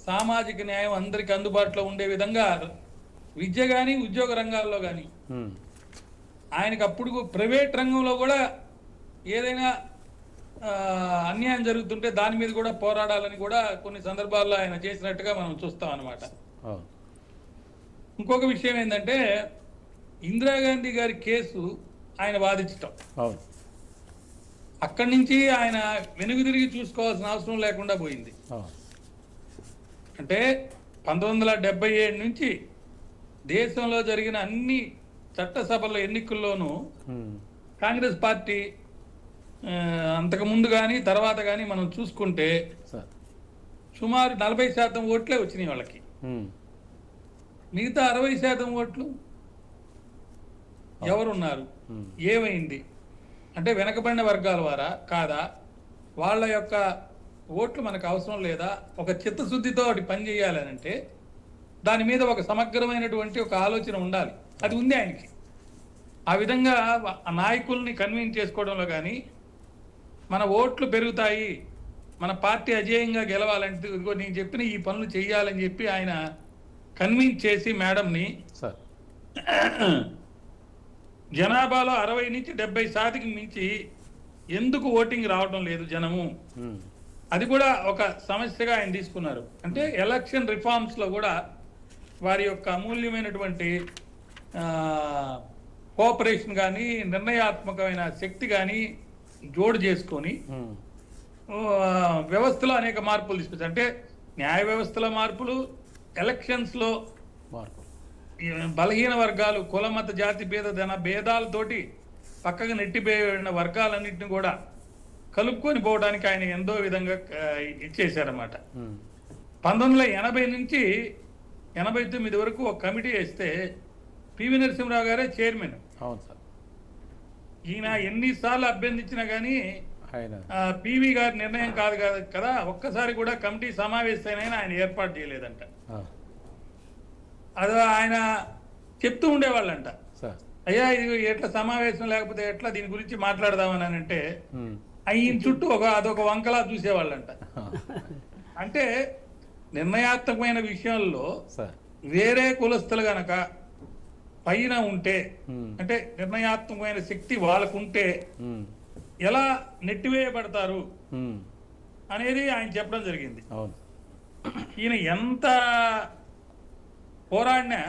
సామాజిక న్యాయం అందరికి అందుబాటులో ఉండే విధంగా విద్య కానీ ఉద్యోగ రంగాల్లో కానీ, ఆయనకు అప్పుడు ప్రైవేట్ రంగంలో కూడా ఏదైనా అన్యాయం జరుగుతుంటే దాని మీద కూడా పోరాడాలని కూడా కొన్ని సందర్భాల్లో ఆయన చేసినట్టుగా మనం చూస్తాం అన్నమాట. ఇంకొక విషయం ఏంటంటే ఇందిరాగాంధీ గారి కేసు ఆయన వాదించటం, అక్కడి నుంచి ఆయన వెనుగు తిరిగి చూసుకోవాల్సిన అవసరం లేకుండా పోయింది. అంటే 1977 నుంచి దేశంలో జరిగిన అన్ని చట్టసభల ఎన్నికల్లోనూ కాంగ్రెస్ పార్టీ అంతకుముందు కానీ తర్వాత కానీ మనం చూసుకుంటే సుమారు 40% ఓట్లే వచ్చినాయి వాళ్ళకి. మిగతా 60% ఓట్లు ఎవరున్నారు, ఏమైంది అంటే వెనకబడిన వర్గాల వారా కాదా, వాళ్ళ యొక్క ఓట్లు మనకు అవసరం లేదా, ఒక చిత్తశుద్ధితో ఒకటి పనిచేయాలని అంటే దాని మీద ఒక సమగ్రమైనటువంటి ఒక ఆలోచన ఉండాలి. అది ఉంది ఆయనకి. ఆ విధంగా నాయకుల్ని కన్విన్స్ చేసుకోవడంలో కానీ, మన ఓట్లు పెరుగుతాయి, మన పార్టీ అజేయంగా గెలవాలంటే ఇదిగో నేను చెప్పిన ఈ పనులు చేయాలని చెప్పి ఆయన కన్విన్స్ చేసి మేడంని సార్ జనాభాలో 60 నుంచి 70% మించి ఎందుకు ఓటింగ్ రావడం లేదు జనము, అది కూడా ఒక సమస్యగా ఆయన తీసుకున్నారు. అంటే ఎలక్షన్ రిఫార్మ్స్ లో కూడా వారి యొక్క అమూల్యమైనటువంటి కోఆపరేషన్ కానీ నిర్ణయాత్మకమైన శక్తి కానీ జోడు చేసుకొని వ్యవస్థలో అనేక మార్పులు తీసుకొచ్చారు. అంటే న్యాయ వ్యవస్థలో మార్పులు, ఎలక్షన్స్లో మార్పు, ఈ బలహీన వర్గాలు కుల మత జాతి భేదాలతోటి పక్కగా నెట్టిపోయిన వర్గాలన్నింటిని కూడా కలుపుకొని పోవడానికి ఆయన ఎంతో విధంగా ఇచ్చేశారన్నమాట. 1980 నుంచి 89 వరకు ఒక కమిటీ వేస్తే పివి నరసింహరావు గారే చైర్మన్. అవును సార్. ఈయన ఎన్నిసార్లు అభ్యర్థించినా కానీ ఆయన పివి గారి నిర్ణయం కాదు కదా, ఒక్కసారి కూడా కమిటీ సమావేశాన్ని ఆయన ఏర్పాటు చేయలేదంట. అది ఆయన చెప్తూ ఉండేవాళ్ళంట, సార్ అయ్యా ఇది ఎట్లా సమావేశం లేకపోతే ఎట్లా దీని గురించి మాట్లాడదామని అంటే ఆయన చుట్టూ అదొక వంకలా చూసేవాళ్ళంట. అంటే నిర్ణయాత్మకమైన విషయాల్లో వేరే కులస్తులు గనక పైన ఉంటే, అంటే నిర్ణయాత్మకమైన శక్తి వాళ్ళకుంటే ఎలా నెట్టివేయబడతారు అనేది ఆయన చెప్పడం జరిగింది. ఈయన ఎంత పోరాడినా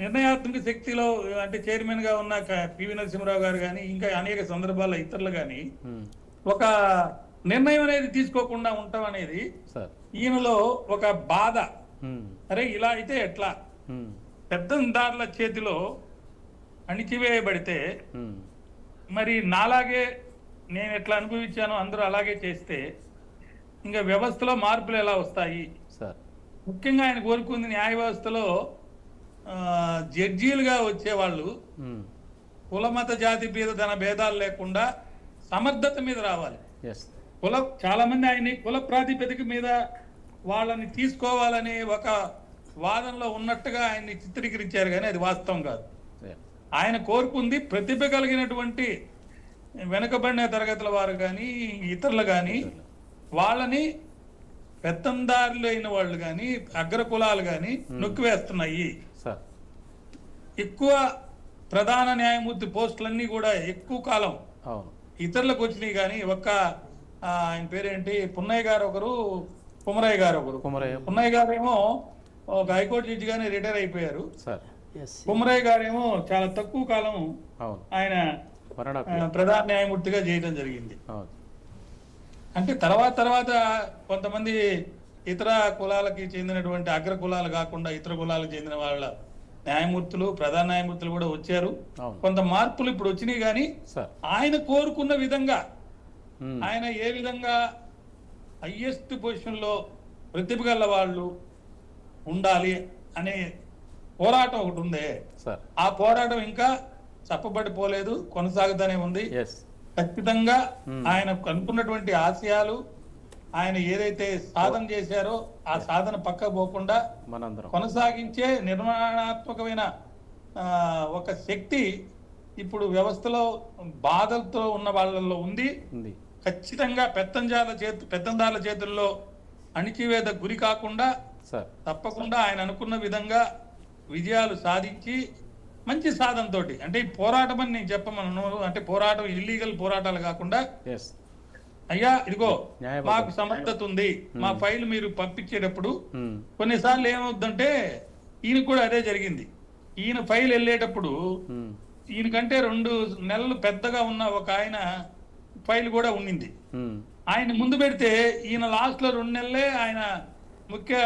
నిర్ణయాత్మక శక్తిలో అంటే చైర్మన్ గా ఉన్న పివి నరసింహరావు గారు కానీ ఇంకా అనేక సందర్భాల్లో ఇతరులు కానీ ఒక నిర్ణయం అనేది తీసుకోకుండా ఉండటం అనేది ఈయనలో ఒక బాధ. అరే ఇలా అయితే ఎట్లా, పెద్దందారుల చేతిలో అణిచివేయబడితే మరి నాలాగే నేను ఎట్లా అనుభవించానో అందరూ అలాగే చేస్తే ఇంకా వ్యవస్థలో మార్పులు ఎలా వస్తాయి. ముఖ్యంగా ఆయన కోరుకుంది న్యాయ వ్యవస్థలో జడ్జీలుగా వచ్చేవాళ్ళు కులమత జాతి భేదాలు లేకుండా సమర్థత మీద రావాలి. చాలా మంది ఆయన్ని కుల ప్రాతిపదిక మీద వాళ్ళని తీసుకోవాలనే ఒక వాదనలో ఉన్నట్టుగా ఆయన్ని చిత్రీకరించారు, కానీ అది వాస్తవం కాదు. ఆయన కోరుకుంది ప్రతిభ కలిగినటువంటి వెనుకబడిన తరగతుల వారు కానీ ఇతరులు కానీ వాళ్ళని పెత్తందారులు అయిన వాళ్ళు కానీ అగ్ర కులాలు కానీ నొక్కివేస్తున్నాయి. ఎక్కువ ప్రధాన న్యాయమూర్తి పోస్టులన్నీ కూడా ఎక్కువ కాలం ఇతరులకు వచ్చినాయి, కానీ ఒక్క ఆయన పేరేంటి పున్నయ్య గారు ఒకరు, కుమరయ్య గారు ఒకరు. పున్నయ్య గారేమో ఒక హైకోర్టు జడ్జి గానే రిటైర్ అయిపోయారు. కుమరయ్య గారేమో చాలా తక్కువ కాలం ఆయన ప్రధాన న్యాయమూర్తిగా చేయడం జరిగింది. అంటే తర్వాత కొంతమంది ఇతర కులాలకి చెందినటువంటి అగ్ర కులాలు కాకుండా ఇతర కులాలకు చెందిన వాళ్ళ న్యాయమూర్తులు, ప్రధాన న్యాయమూర్తులు కూడా వచ్చారు. కొంత మార్పులు ఇప్పుడు వచ్చినాయి, కానీ ఆయన కోరుకున్న విధంగా ఆయన ఏ విధంగా హైయెస్ట్ పొజిషన్ లో ప్రతిభ గల వాళ్ళు ఉండాలి అనే పోరాటం ఒకటి ఉందే, ఆ పోరాటం ఇంకా చెప్పబడిపోలేదు, కొనసాగుతూనే ఉంది. ఖచ్చితంగా ఆయన అనుకున్నటువంటి ఆశయాలు, ఆయన ఏదైతే సాధన చేశారో ఆ సాధన పక్కకు పోకుండా కొనసాగించే నిర్మాణాత్మకమైన ఒక శక్తి ఇప్పుడు బాధలతో ఉన్న వాళ్ళల్లో ఉంది. ఖచ్చితంగా పెత్తందారుల చేతుల్లో అణిచివేత గురి కాకుండా తప్పకుండా ఆయన అనుకున్న విధంగా విజయాలు సాధించి మంచి సాధనతోటి, అంటే ఈ పోరాటం అని నేను చెప్పమను, అంటే పోరాటం ఇల్లీగల్ పోరాటాలు కాకుండా అయ్యా ఇదిగో మాకు సమర్థత ఉంది, మా ఫైల్ మీరు పంపించేటప్పుడు కొన్నిసార్లు ఏమవుతుందంటే ఈయన కూడా అదే జరిగింది. ఈయన ఫైల్ వెళ్ళేటప్పుడు ఈయనకంటే 2 నెలలు పెద్దగా ఉన్న ఒక ఆయన ఫైల్ కూడా ఉండింది. ఆయన ముందు పెడితే ఈయన లాస్ట్ లో 2 నెలలే ఆయన ముఖ్య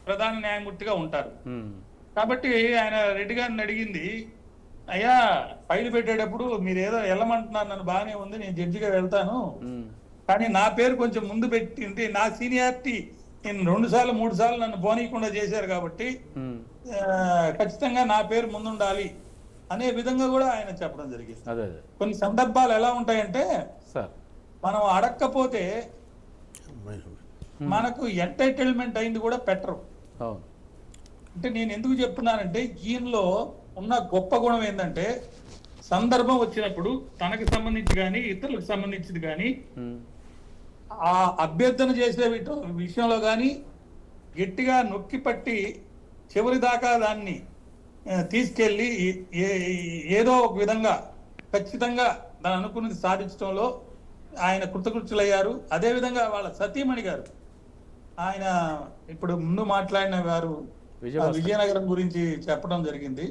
ప్రధాన న్యాయమూర్తిగా ఉంటారు. కాబట్టి ఆయన రెడ్డి గారిని అడిగింది, అయ్యా ఫైల్ పెట్టేటప్పుడు మీరు ఏదో వెళ్ళమంటున్నారు, నన్ను బాగానే ఉంది, నేను జడ్జిగా వెళ్తాను, కానీ నా పేరు కొంచెం ముందు పెట్టి నా సీనియారిటీ నేను 2 సార్లు 3 సార్లు నన్ను పోనీయకుండా చేశారు కాబట్టి ఖచ్చితంగా నా పేరు ముందుండాలి అనే విధంగా కూడా ఆయన చెప్పడం జరిగింది. కొన్ని సందర్భాలు ఎలా ఉంటాయంటే మనం అడక్కపోతే మనకు ఎంటైటిల్మెంట్ అయింది కూడా పెట్టరు. అంటే నేను ఎందుకు చెప్తున్నానంటే ఈయనలో ఉన్న గొప్ప గుణం ఏంటంటే సందర్భం వచ్చినప్పుడు తనకి సంబంధించి కానీ ఇతరులకు సంబంధించింది కానీ ఆ అభ్యర్థన చేసే విషయంలో కానీ గట్టిగా నొక్కి పట్టి చివరి దాకా దాన్ని తీసుకెళ్ళి ఏదో ఒక విధంగా ఖచ్చితంగా దాని అనుకున్నది సాధించడంలో ఆయన కృతకృత్యులయ్యారు. అదేవిధంగా వాళ్ళ సతీమణి గారు, ఆయన ఇప్పుడు ముందు మాట్లాడిన వారు విజయనగరం గురించి చెప్పడం జరిగింది.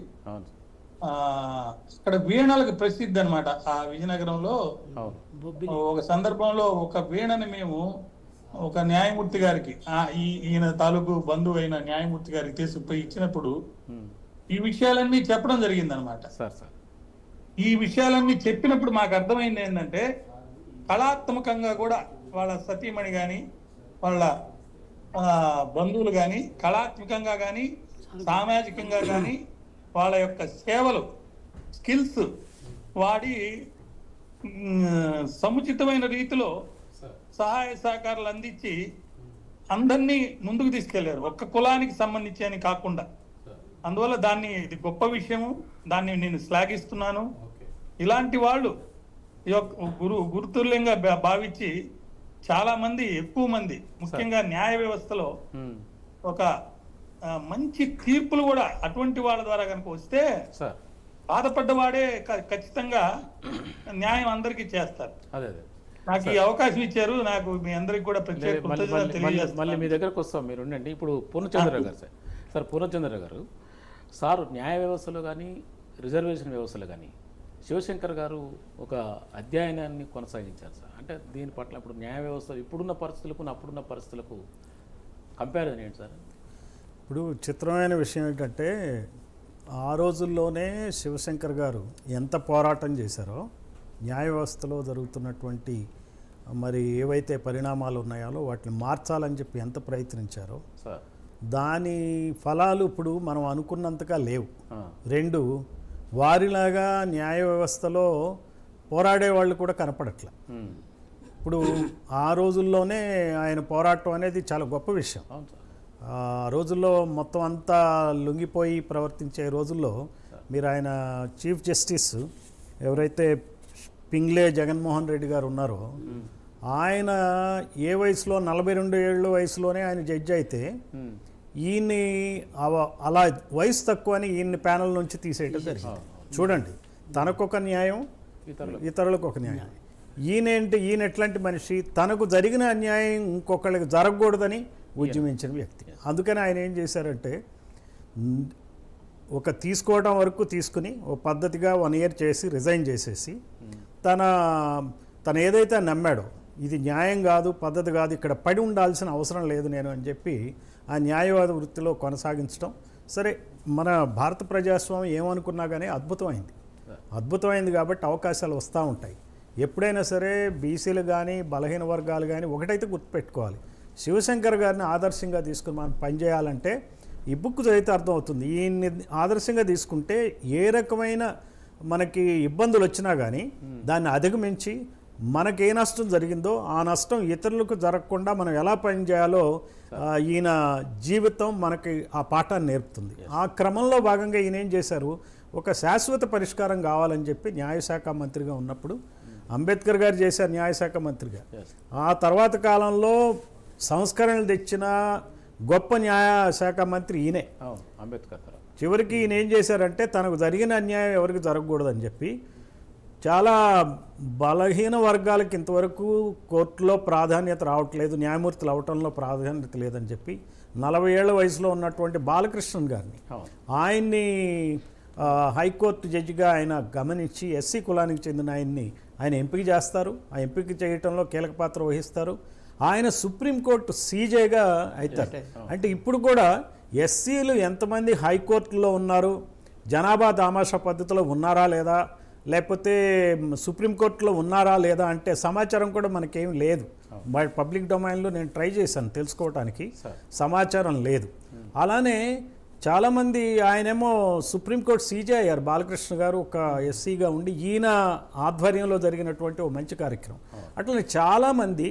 అక్కడ వీణలకు ప్రసిద్ధి అన్నమాట. ఆ విజయనగరంలో ఒక సందర్భంలో ఒక వీణని మేము ఒక న్యాయమూర్తి గారికి, ఈయన తాలూకు బంధువు అయిన న్యాయమూర్తి గారికి తీసుకుపోయి ఇచ్చినప్పుడు ఈ విషయాలన్నీ చెప్పడం జరిగింది అనమాట. ఈ విషయాలన్నీ చెప్పినప్పుడు మాకు అర్థమైంది ఏంటంటే, కళాత్మకంగా కూడా వాళ్ళ సతీమణి కానీ వాళ్ళ బంధువులు కానీ కళాత్మకంగా కానీ సామాజికంగా కానీ వాళ్ళ యొక్క సేవలు, స్కిల్స్ వాడి సముచితమైన రీతిలో సహాయ సహకారాలు అందించి అందరినీ ముందుకు తీసుకెళ్లారు, ఒక్క కులానికి సంబంధించి అని కాకుండా. అందువల్ల దాన్ని ఇది గొప్ప విషయము, దాన్ని నేను శ్లాఘిస్తున్నాను. ఇలాంటి వాళ్ళు గురుతుల్యంగా భావించి చాలా మంది, ఎక్కువ మంది, ముఖ్యంగా న్యాయ వ్యవస్థలో ఒక మంచి తీర్పులు కూడా అటువంటి వాళ్ళ ద్వారా కనుక వస్తే బాధపడ్డవాడే ఖచ్చితంగా న్యాయం అందరికీ చేస్తారు. నాకు ఈ అవకాశం ఇచ్చారు. నాకు మీ అందరికి కూడా ప్రత్యేక కృతజ్ఞతలు తెలియజేస్తాను. మళ్ళీ మీ దగ్గరకు వస్తాం, మీరు ఉండండి. ఇప్పుడు పూర్ణచంద్ర గారు సార్ పూర్ణచంద్ర గారు సార్, న్యాయ వ్యవస్థలో కానీ రిజర్వేషన్ వ్యవస్థలో కానీ శివశంకర్ గారు ఒక అధ్యయనాన్ని కొనసాగించారు సార్. అంటే దీని పట్ల ఇప్పుడు న్యాయ వ్యవస్థ ఇప్పుడున్న పరిస్థితులకు అప్పుడున్న పరిస్థితులకు కంపారిజన్ ఏంటి సార్? ఇప్పుడు చిత్రమైన విషయం ఏంటంటే, ఆ రోజుల్లోనే శివశంకర్ గారు ఎంత పోరాటం చేశారో, న్యాయ వ్యవస్థలో జరుగుతున్నటువంటి మరి ఏవైతే పరిణామాలు ఉన్నాయో వాటిని మార్చాలని చెప్పి ఎంత ప్రయత్నించారో దాని ఫలాలు ఇప్పుడు మనం అనుకున్నంతగా లేవు. రెండు, వారిలాగా న్యాయ వ్యవస్థలో పోరాడే వాళ్ళు కూడా కనపడట్లే. ఇప్పుడు ఆ రోజుల్లోనే ఆయన పోరాటం అనేది చాలా గొప్ప విషయం. ఆ రోజుల్లో మొత్తం అంతా లొంగిపోయి ప్రవర్తించే రోజుల్లో మీరు ఆయన చీఫ్ జస్టిస్ ఎవరైతే పింగ్లే జగన్మోహన్ రెడ్డి గారు ఉన్నారో, ఆయన ఏ వయసులో 42 ఏళ్ళ వయసులోనే ఆయన జడ్జి అయితే ఈయన్ని అలా వయసు తక్కువ అని ఈయన్ని ప్యానల్ నుంచి తీసేయటం జరిగింది. చూడండి, తనకొక న్యాయం, ఇతరులకు ఒక న్యాయం. ఈయన ఎట్లాంటి మనిషి, తనకు జరిగిన అన్యాయం ఇంకొకళ్ళకి జరగకూడదని ఉద్యమించిన వ్యక్తి. అందుకని ఆయన ఏం చేశారంటే, ఒక తీసుకోవడం వరకు తీసుకుని ఓ పద్ధతిగా 1 ఇయర్ చేసి రిజైన్ చేసేసి తన ఏదైతే నమ్మాడో, ఇది న్యాయం కాదు, పద్ధతి కాదు, ఇక్కడ పడి ఉండాల్సిన అవసరం లేదు నేను అని చెప్పి ఆ న్యాయవాద వృత్తిలో కొనసాగించడం. సరే, మన భారత ప్రజాస్వామ్యం ఏమనుకున్నా కానీ అద్భుతమైంది కాబట్టి అవకాశాలు వస్తూ ఉంటాయి. ఎప్పుడైనా సరే బీసీలు కానీ బలహీన వర్గాలు కానీ ఒకటైతే గుర్తుపెట్టుకోవాలి, శివశంకర్ గారిని ఆదర్శంగా తీసుకుని మనం పనిచేయాలంటే ఈ బుక్ చదివితే అర్థమవుతుంది. ఈయన్ని ఆదర్శంగా తీసుకుంటే ఏ రకమైన మనకి ఇబ్బందులు వచ్చినా కానీ దాన్ని అధిగమించి మనకి ఏ నష్టం జరిగిందో ఆ నష్టం ఇతరులకు జరగకుండా మనం ఎలా పనిచేయాలో ఈయన జీవితం మనకి ఆ పాఠాన్ని నేర్పుతుంది. ఆ క్రమంలో భాగంగా ఈయన ఏం చేశారు, ఒక శాశ్వత పరిష్కారం కావాలని చెప్పి న్యాయశాఖ మంత్రిగా ఉన్నప్పుడు అంబేద్కర్ గారు చేశారు న్యాయశాఖ మంత్రిగా. ఆ తర్వాత కాలంలో సంస్కరణలు తెచ్చిన గొప్ప న్యాయశాఖ మంత్రి ఈయనే అంబేద్కర్. చివరికి ఈయన ఏం చేశారంటే, తనకు జరిగిన అన్యాయం ఎవరికి జరగకూడదని చెప్పి చాలా బలహీన వర్గాలకు ఇంతవరకు కోర్టులో ప్రాధాన్యత రావట్లేదు, న్యాయమూర్తులు అవటంలో ప్రాధాన్యత లేదని చెప్పి 40 ఏళ్ల వయసులో ఉన్నటువంటి బాలకృష్ణన్ గారిని, ఆయన్ని హైకోర్టు జడ్జిగా ఆయన గమనించి ఎస్సీ కులానికి చెందిన ఆయన ఎంపిక చేస్తారు. ఆ ఎంపిక చేయటంలో కీలక పాత్ర వహిస్తారు. ఆయన సుప్రీంకోర్టు సీజేగా అవుతారు. అంటే ఇప్పుడు కూడా ఎస్సీలు ఎంతమంది హైకోర్టులో ఉన్నారు, జనాభా దామాషా పద్ధతిలో ఉన్నారా లేదా, లేకపోతే సుప్రీంకోర్టులో ఉన్నారా లేదా అంటే సమాచారం కూడా మనకేం లేదు. పబ్లిక్ డొమైన్లో నేను ట్రై చేశాను తెలుసుకోవడానికి, సమాచారం లేదు. అలానే చాలామంది, ఆయనేమో సుప్రీంకోర్టు సీజే అయ్యారు బాలకృష్ణ గారు, ఒక ఎస్సీగా ఉండి ఈయన ఆధ్వర్యంలో జరిగినటువంటి ఒక మంచి కార్యక్రమం. అట్లనే చాలామంది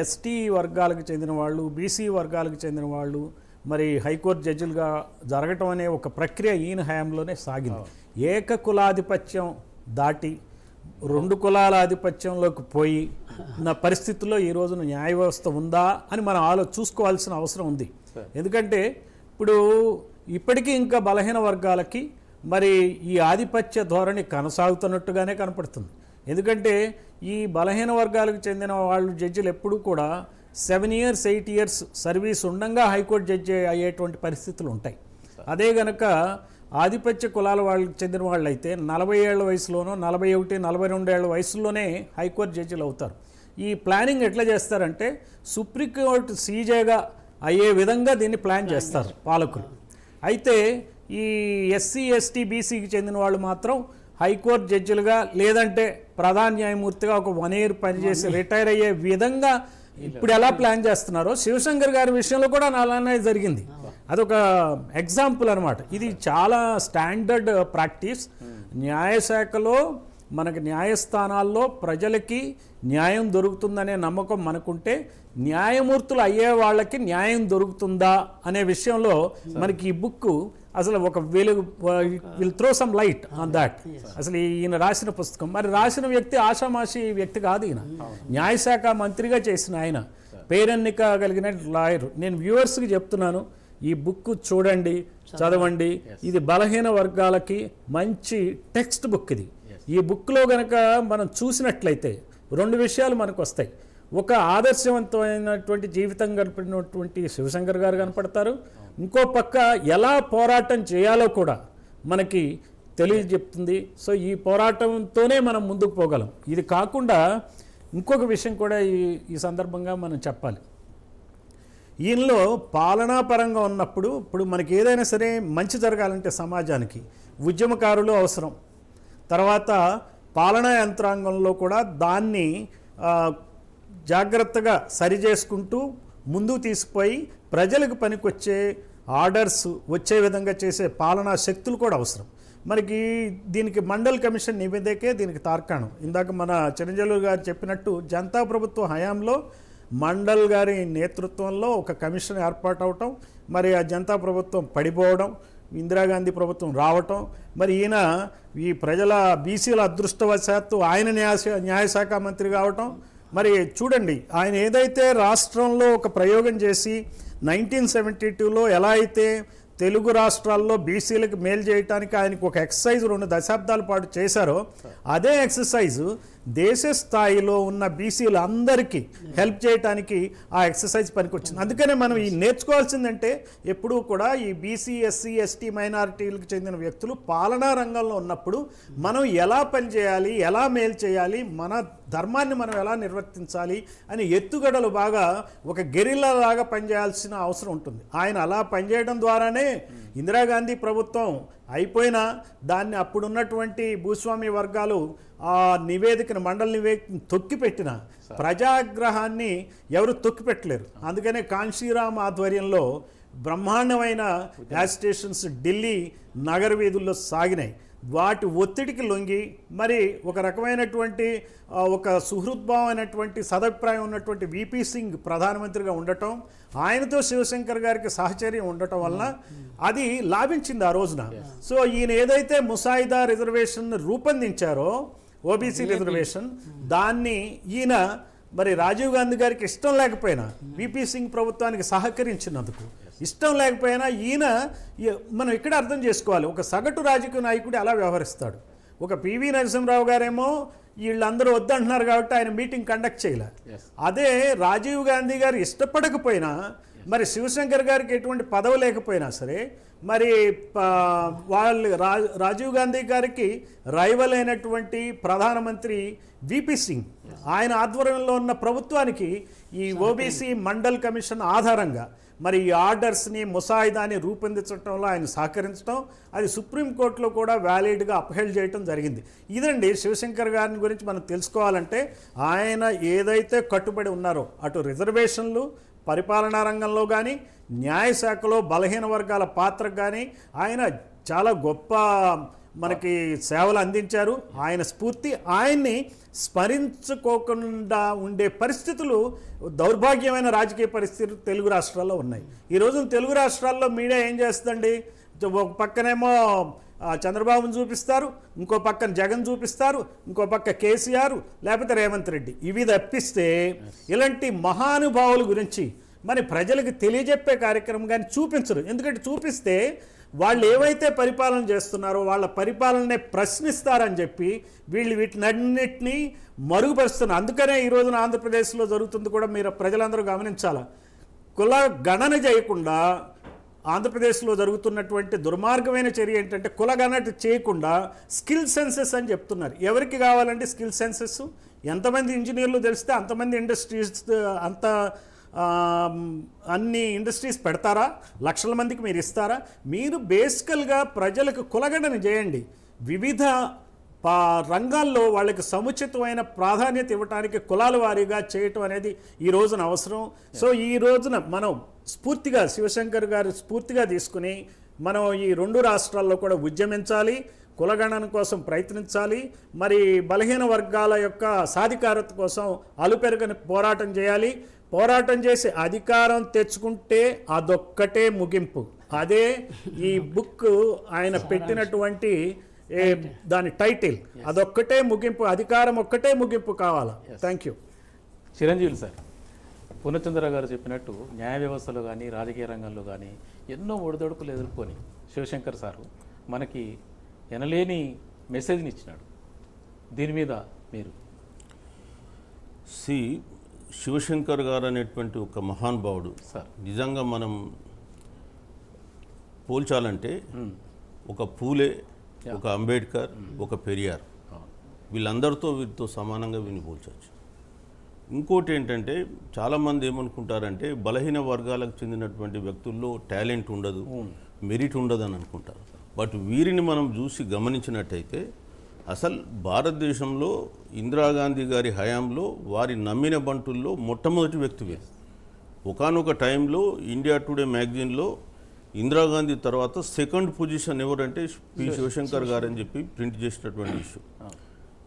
ఎస్టీ వర్గాలకు చెందిన వాళ్ళు, బీసీ వర్గాలకు చెందిన వాళ్ళు మరి హైకోర్టు జడ్జిలుగా జరగటం అనే ఒక ప్రక్రియ ఈయన హయాంలోనే సాగింది. ఏక కులాధిపత్యం దాటి 2 కులాల ఆధిపత్యంలోకి పోయి నా పరిస్థితుల్లో ఈ రోజున న్యాయ వ్యవస్థ ఉందా అని మనం చూసుకోవాల్సిన అవసరం ఉంది. ఎందుకంటే ఇప్పుడు ఇప్పటికీ ఇంకా బలహీన వర్గాలకి మరి ఈ ఆధిపత్య ధోరణి కొనసాగుతున్నట్టుగానే కనపడుతుంది. ఎందుకంటే ఈ బలహీన వర్గాలకు చెందిన వాళ్ళు జడ్జిలు ఎప్పుడూ కూడా 7 years 8 years సర్వీస్ ఉండగా హైకోర్టు జడ్జి అయ్యేటువంటి పరిస్థితులు ఉంటాయి. అదే గనక ఆధిపత్య కులాల వాళ్ళకి చెందిన వాళ్ళు అయితే 40 ఏళ్ల వయసులోనో 41, 42 ఏళ్ల వయసులోనే హైకోర్టు జడ్జిలు అవుతారు. ఈ ప్లానింగ్ ఎట్లా చేస్తారంటే సుప్రీంకోర్టు సీజేగా అయ్యే విధంగా దీన్ని ప్లాన్ చేస్తారు పాలకులు. అయితే ఈ ఎస్సీ ఎస్టీ బీసీకి చెందిన వాళ్ళు మాత్రం హైకోర్టు జడ్జిలుగా లేదంటే ప్రధాన న్యాయమూర్తిగా ఒక 1 year పనిచేసి రిటైర్ అయ్యే విధంగా ఇప్పుడు ఎలా ప్లాన్ చేస్తున్నారో శివశంకర్ గారి విషయంలో కూడా అలానే జరిగింది. అదొక ఎగ్జాంపుల్ అనమాట. ఇది చాలా స్టాండర్డ్ ప్రాక్టీస్. న్యాయశాఖలో మనకి న్యాయస్థానాల్లో ప్రజలకి న్యాయం దొరుకుతుందనే నమ్మకం మనకుంటే న్యాయమూర్తులు అయ్యే వాళ్ళకి న్యాయం దొరుకుతుందా అనే విషయంలో మనకి ఈ బుక్ అసలు ఒక will throw some light on that. అసలు ఈయన రాసిన పుస్తకం, మరి రాసిన వ్యక్తి ఆషామాషి వ్యక్తి కాదు. ఈయన న్యాయశాఖ మంత్రిగా చేసిన ఆయన, పేరెన్నిక కలిగిన లాయర్. నేను వ్యూవర్స్కి చెప్తున్నాను, ఈ బుక్ చూడండి, చదవండి. ఇది బలహీన వర్గాలకి మంచి టెక్స్ట్ బుక్. ఇది ఈ బుక్లో గనక మనం చూసినట్లయితే 2 విషయాలు మనకు వస్తాయి. ఒక ఆదర్శవంతమైనటువంటి జీవితం గడిపినటువంటి శివశంకర్ గారు కనపడతారు. ఇంకో పక్క ఎలా పోరాటం చేయాలో కూడా మనకి తెలియజెప్తుంది. సో ఈ పోరాటంతోనే మనం ముందుకు పోగలం. ఇది కాకుండా ఇంకొక విషయం కూడా ఈ సందర్భంగా మనం చెప్పాలి. ఈయనలో పాలనాపరంగా ఉన్నప్పుడు ఇప్పుడు మనకి ఏదైనా సరే మంచి జరగాలంటే సమాజానికి ఉద్యమకారులు అవసరం. తర్వాత పాలనా యంత్రాంగంలో కూడా దాన్ని జాగ్రత్తగా సరిచేసుకుంటూ ముందుకు తీసుకుపోయి ప్రజలకు పనికొచ్చే ఆర్డర్స్ వచ్చే విధంగా చేసే పాలనా శక్తులు కూడా అవసరం. మనకి దీనికి మండల్ కమిషన్ నివేదికే దీనికి తార్కాణం. ఇందాక మన చిరంజీవి గారు చెప్పినట్టు జనతా ప్రభుత్వ హయాంలో మండల్ గారి నేతృత్వంలో ఒక కమిషన్ ఏర్పాటు అవటం, మరి ఆ జనతా ప్రభుత్వం పడిపోవడం, ఇందిరాగాంధీ ప్రభుత్వం రావటం, మరి ఈయన ఈ ప్రజల బీసీల అదృష్టవశాత్తు ఆయన న్యాయశాఖ మంత్రి కావటం. మరి చూడండి, ఆయన ఏదైతే రాష్ట్రంలో ఒక ప్రయోగం చేసి 1972లో ఎలా అయితే తెలుగు రాష్ట్రాల్లో బీసీలకు మేలు చేయడానికి ఆయనకు ఒక ఎక్సర్సైజ్ 2 దశాబ్దాల పాటు చేశారో అదే ఎక్సర్సైజు దేశ స్థాయిలో ఉన్న బీసీలు అందరికీ హెల్ప్ చేయడానికి ఆ ఎక్సర్సైజ్ పనికొచ్చింది. అందుకనే మనం ఈ నేర్చుకోవాల్సిందంటే ఎప్పుడూ కూడా ఈ బీసీ ఎస్సీ ఎస్టీ మైనారిటీలకు చెందిన వ్యక్తులు పాలనా రంగంలో ఉన్నప్పుడు మనం ఎలా పనిచేయాలి, ఎలా మేలు చేయాలి, మన ధర్మాన్ని మనం ఎలా నిర్వర్తించాలి అని ఎత్తుగడలు బాగా ఒక గెరిల్లా లాగా పనిచేయాల్సిన అవసరం ఉంటుంది. ఆయన అలా పనిచేయడం ద్వారానే ఇందిరాగాంధీ ప్రభుత్వం అయిపోయినా దాన్ని అప్పుడున్నటువంటి భూస్వామి వర్గాలు ఆ నివేదికను మండలి నివేదికను తొక్కిపెట్టిన ప్రజాగ్రహాన్ని ఎవరు తొక్కిపెట్టలేరు. అందుకనే కాంశీరామ్ ఆధ్వర్యంలో బ్రహ్మాండమైన యాజిటేషన్స్ ఢిల్లీ నగర వీధుల్లో సాగినాయి. వాటి ఒత్తిడికి లొంగి మరి ఒక రకమైనటువంటి ఒక సుహృద్భావమైనటువంటి సదభిప్రాయం ఉన్నటువంటి విపి సింగ్ ప్రధానమంత్రిగా ఉండటం, ఆయనతో శివశంకర్ గారికి సహచర్యం ఉండటం వలన అది లాభించింది ఆ రోజున. సో ఈయన ఏదైతే ముసాయిదా రిజర్వేషన్ రూపొందించారో ఓబీసీ రిజర్వేషన్, దాన్ని ఈయన మరి రాజీవ్ గాంధీ గారికి ఇష్టం లేకపోయినా విపి సింగ్ ప్రభుత్వానికి సహకరించినందుకు ఇష్టం లేకపోయినా ఈయన మనం ఇక్కడ అర్థం చేసుకోవాలి, ఒక సగటు రాజకీయ నాయకుడు ఎలా వ్యవహరిస్తాడు. ఒక పివి నరసింహరావు గారేమో వీళ్ళందరూ వద్దంటున్నారు కాబట్టి ఆయన మీటింగ్ కండక్ట్ చేయలే. అదే రాజీవ్ గాంధీ గారు ఇష్టపడకపోయినా, మరి శివశంకర్ గారికి ఎటువంటి పదవి లేకపోయినా సరే, మరి వాళ్ళు రాజీవ్ గాంధీ గారికి రైవల్ అయినటువంటి ప్రధానమంత్రి విపి సింగ్ ఆయన ఆధ్వర్యంలో ఉన్న ప్రభుత్వానికి ఈ ఓబీసీ మండల్ కమిషన్ ఆధారంగా మరి ఈ ఆర్డర్స్ని ముసాయిదాని రూపొందించడంలో ఆయన సహకరించడం, అది సుప్రీంకోర్టులో కూడా వ్యాలిడ్గా అప్హెల్డ్ చేయడం జరిగింది. ఇదండి శివశంకర్ గారిని గురించి మనం తెలుసుకోవాలంటే ఆయన ఏదైతే కట్టుబడి ఉన్నారో అటు రిజర్వేషన్లు పరిపాలనా రంగంలో కానీ న్యాయశాఖలో బలహీన వర్గాల పాత్రకు కానీ ఆయన చాలా గొప్ప మనకి సేవలు అందించారు. ఆయన స్ఫూర్తి, ఆయన్ని స్మరించుకోకుండా ఉండే పరిస్థితులు, దౌర్భాగ్యమైన రాజకీయ పరిస్థితులు తెలుగు రాష్ట్రాల్లో ఉన్నాయి. ఈ రోజున తెలుగు రాష్ట్రాల్లో మీడియా ఏం చేస్తుందండి, ఒక పక్కనేమో చంద్రబాబును చూపిస్తారు, ఇంకో పక్కన జగన్ చూపిస్తారు, ఇంకో పక్క కేసీఆర్ లేకపోతే రేవంత్ రెడ్డి. ఇవి తప్పిస్తే ఇలాంటి మహానుభావుల గురించి మరి ప్రజలకు తెలియజెప్పే కార్యక్రమం కానీ చూపించరు. ఎందుకంటే చూపిస్తే వాళ్ళు ఏవైతే పరిపాలన చేస్తున్నారో వాళ్ళ పరిపాలననే ప్రశ్నిస్తారని చెప్పి వీళ్ళు వీటినన్నిటినీ మరుగుపరుస్తున్నారు. అందుకనే ఈ రోజున ఆంధ్రప్రదేశ్లో జరుగుతుంది కూడా మీరు ప్రజలందరూ గమనించాలి. కుల గణన చేయకుండా ఆంధ్రప్రదేశ్లో జరుగుతున్నటువంటి దుర్మార్గమైన చర్య ఏంటంటే కుల గణన చేయకుండా స్కిల్ సెన్సెస్ అని చెప్తున్నారు. ఎవరికి కావాలంటే స్కిల్ సెన్సెస్? ఎంతమంది ఇంజనీర్లు తెలిస్తే అంతమంది ఇండస్ట్రీస్ అన్ని ఇండస్ట్రీస్ పెడతారా? లక్షల మందికి మీరు ఇస్తారా? మీరు బేసికల్గా ప్రజలకు కులగణన చేయండి. వివిధ రంగాల్లో వాళ్ళకి సముచితమైన ప్రాధాన్యత ఇవ్వడానికి కులాల వారీగా చేయటం అనేది ఈ రోజున అవసరం. సో ఈ రోజున మనం స్ఫూర్తిగా శివశంకర్ గారు స్ఫూర్తిగా తీసుకుని మనం ఈ 2 రాష్ట్రాల్లో కూడా ఉద్యమించాలి, కులగణన కోసం ప్రయత్నించాలి, మరి బలహీన వర్గాల యొక్క సాధికారత కోసం అలుపెరగని పోరాటం చేయాలి. పోరాటం చేసి అధికారం తెచ్చుకుంటే అదొక్కటే ముగింపు. అదే ఈ బుక్ ఆయన పెట్టినటువంటి దాని టైటిల్, అదొక్కటే ముగింపు, అధికారం ఒక్కటే ముగింపు కావాలా. Thank you. Chiranjeevulu sir, Purnachandra గారు చెప్పినట్టు న్యాయ వ్యవస్థలో కానీ రాజకీయ రంగంలో కానీ ఎన్నో ఒడిదొడుకులు ఎదుర్కొని శివశంకర్ సారు మనకి ఎనలేని మెసేజ్ని ఇచ్చినాడు. దీని మీద మీరు శివశంకర్ గారు అనేటువంటి ఒక మహానుభావుడు సార్ నిజంగా మనం పోల్చాలంటే ఒక పూలే, ఒక అంబేద్కర్, ఒక పెరియార్, వీళ్ళతో సమానంగా వీని పోల్చవచ్చు. ఇంకోటి ఏంటంటే చాలామంది ఏమనుకుంటారంటే బలహీన వర్గాలకు చెందినటువంటి వ్యక్తుల్లో టాలెంట్ ఉండదు, మెరిట్ ఉండదు అని అనుకుంటారు. బట్ వీరిని మనం చూసి గమనించినట్టయితే అసలు భారతదేశంలో ఇందిరాగాంధీ గారి హయాంలో వారి నమ్మిన బంటుల్లో మొట్టమొదటి వ్యక్తి వీరు. ఒకానొక టైంలో ఇండియా టుడే మ్యాగజైన్లో ఇందిరాగాంధీ తర్వాత సెకండ్ పొజిషన్ ఎవరంటే పి శివశంకర్ గారు అని చెప్పి ప్రింట్ చేసినటువంటి ఇష్యూ.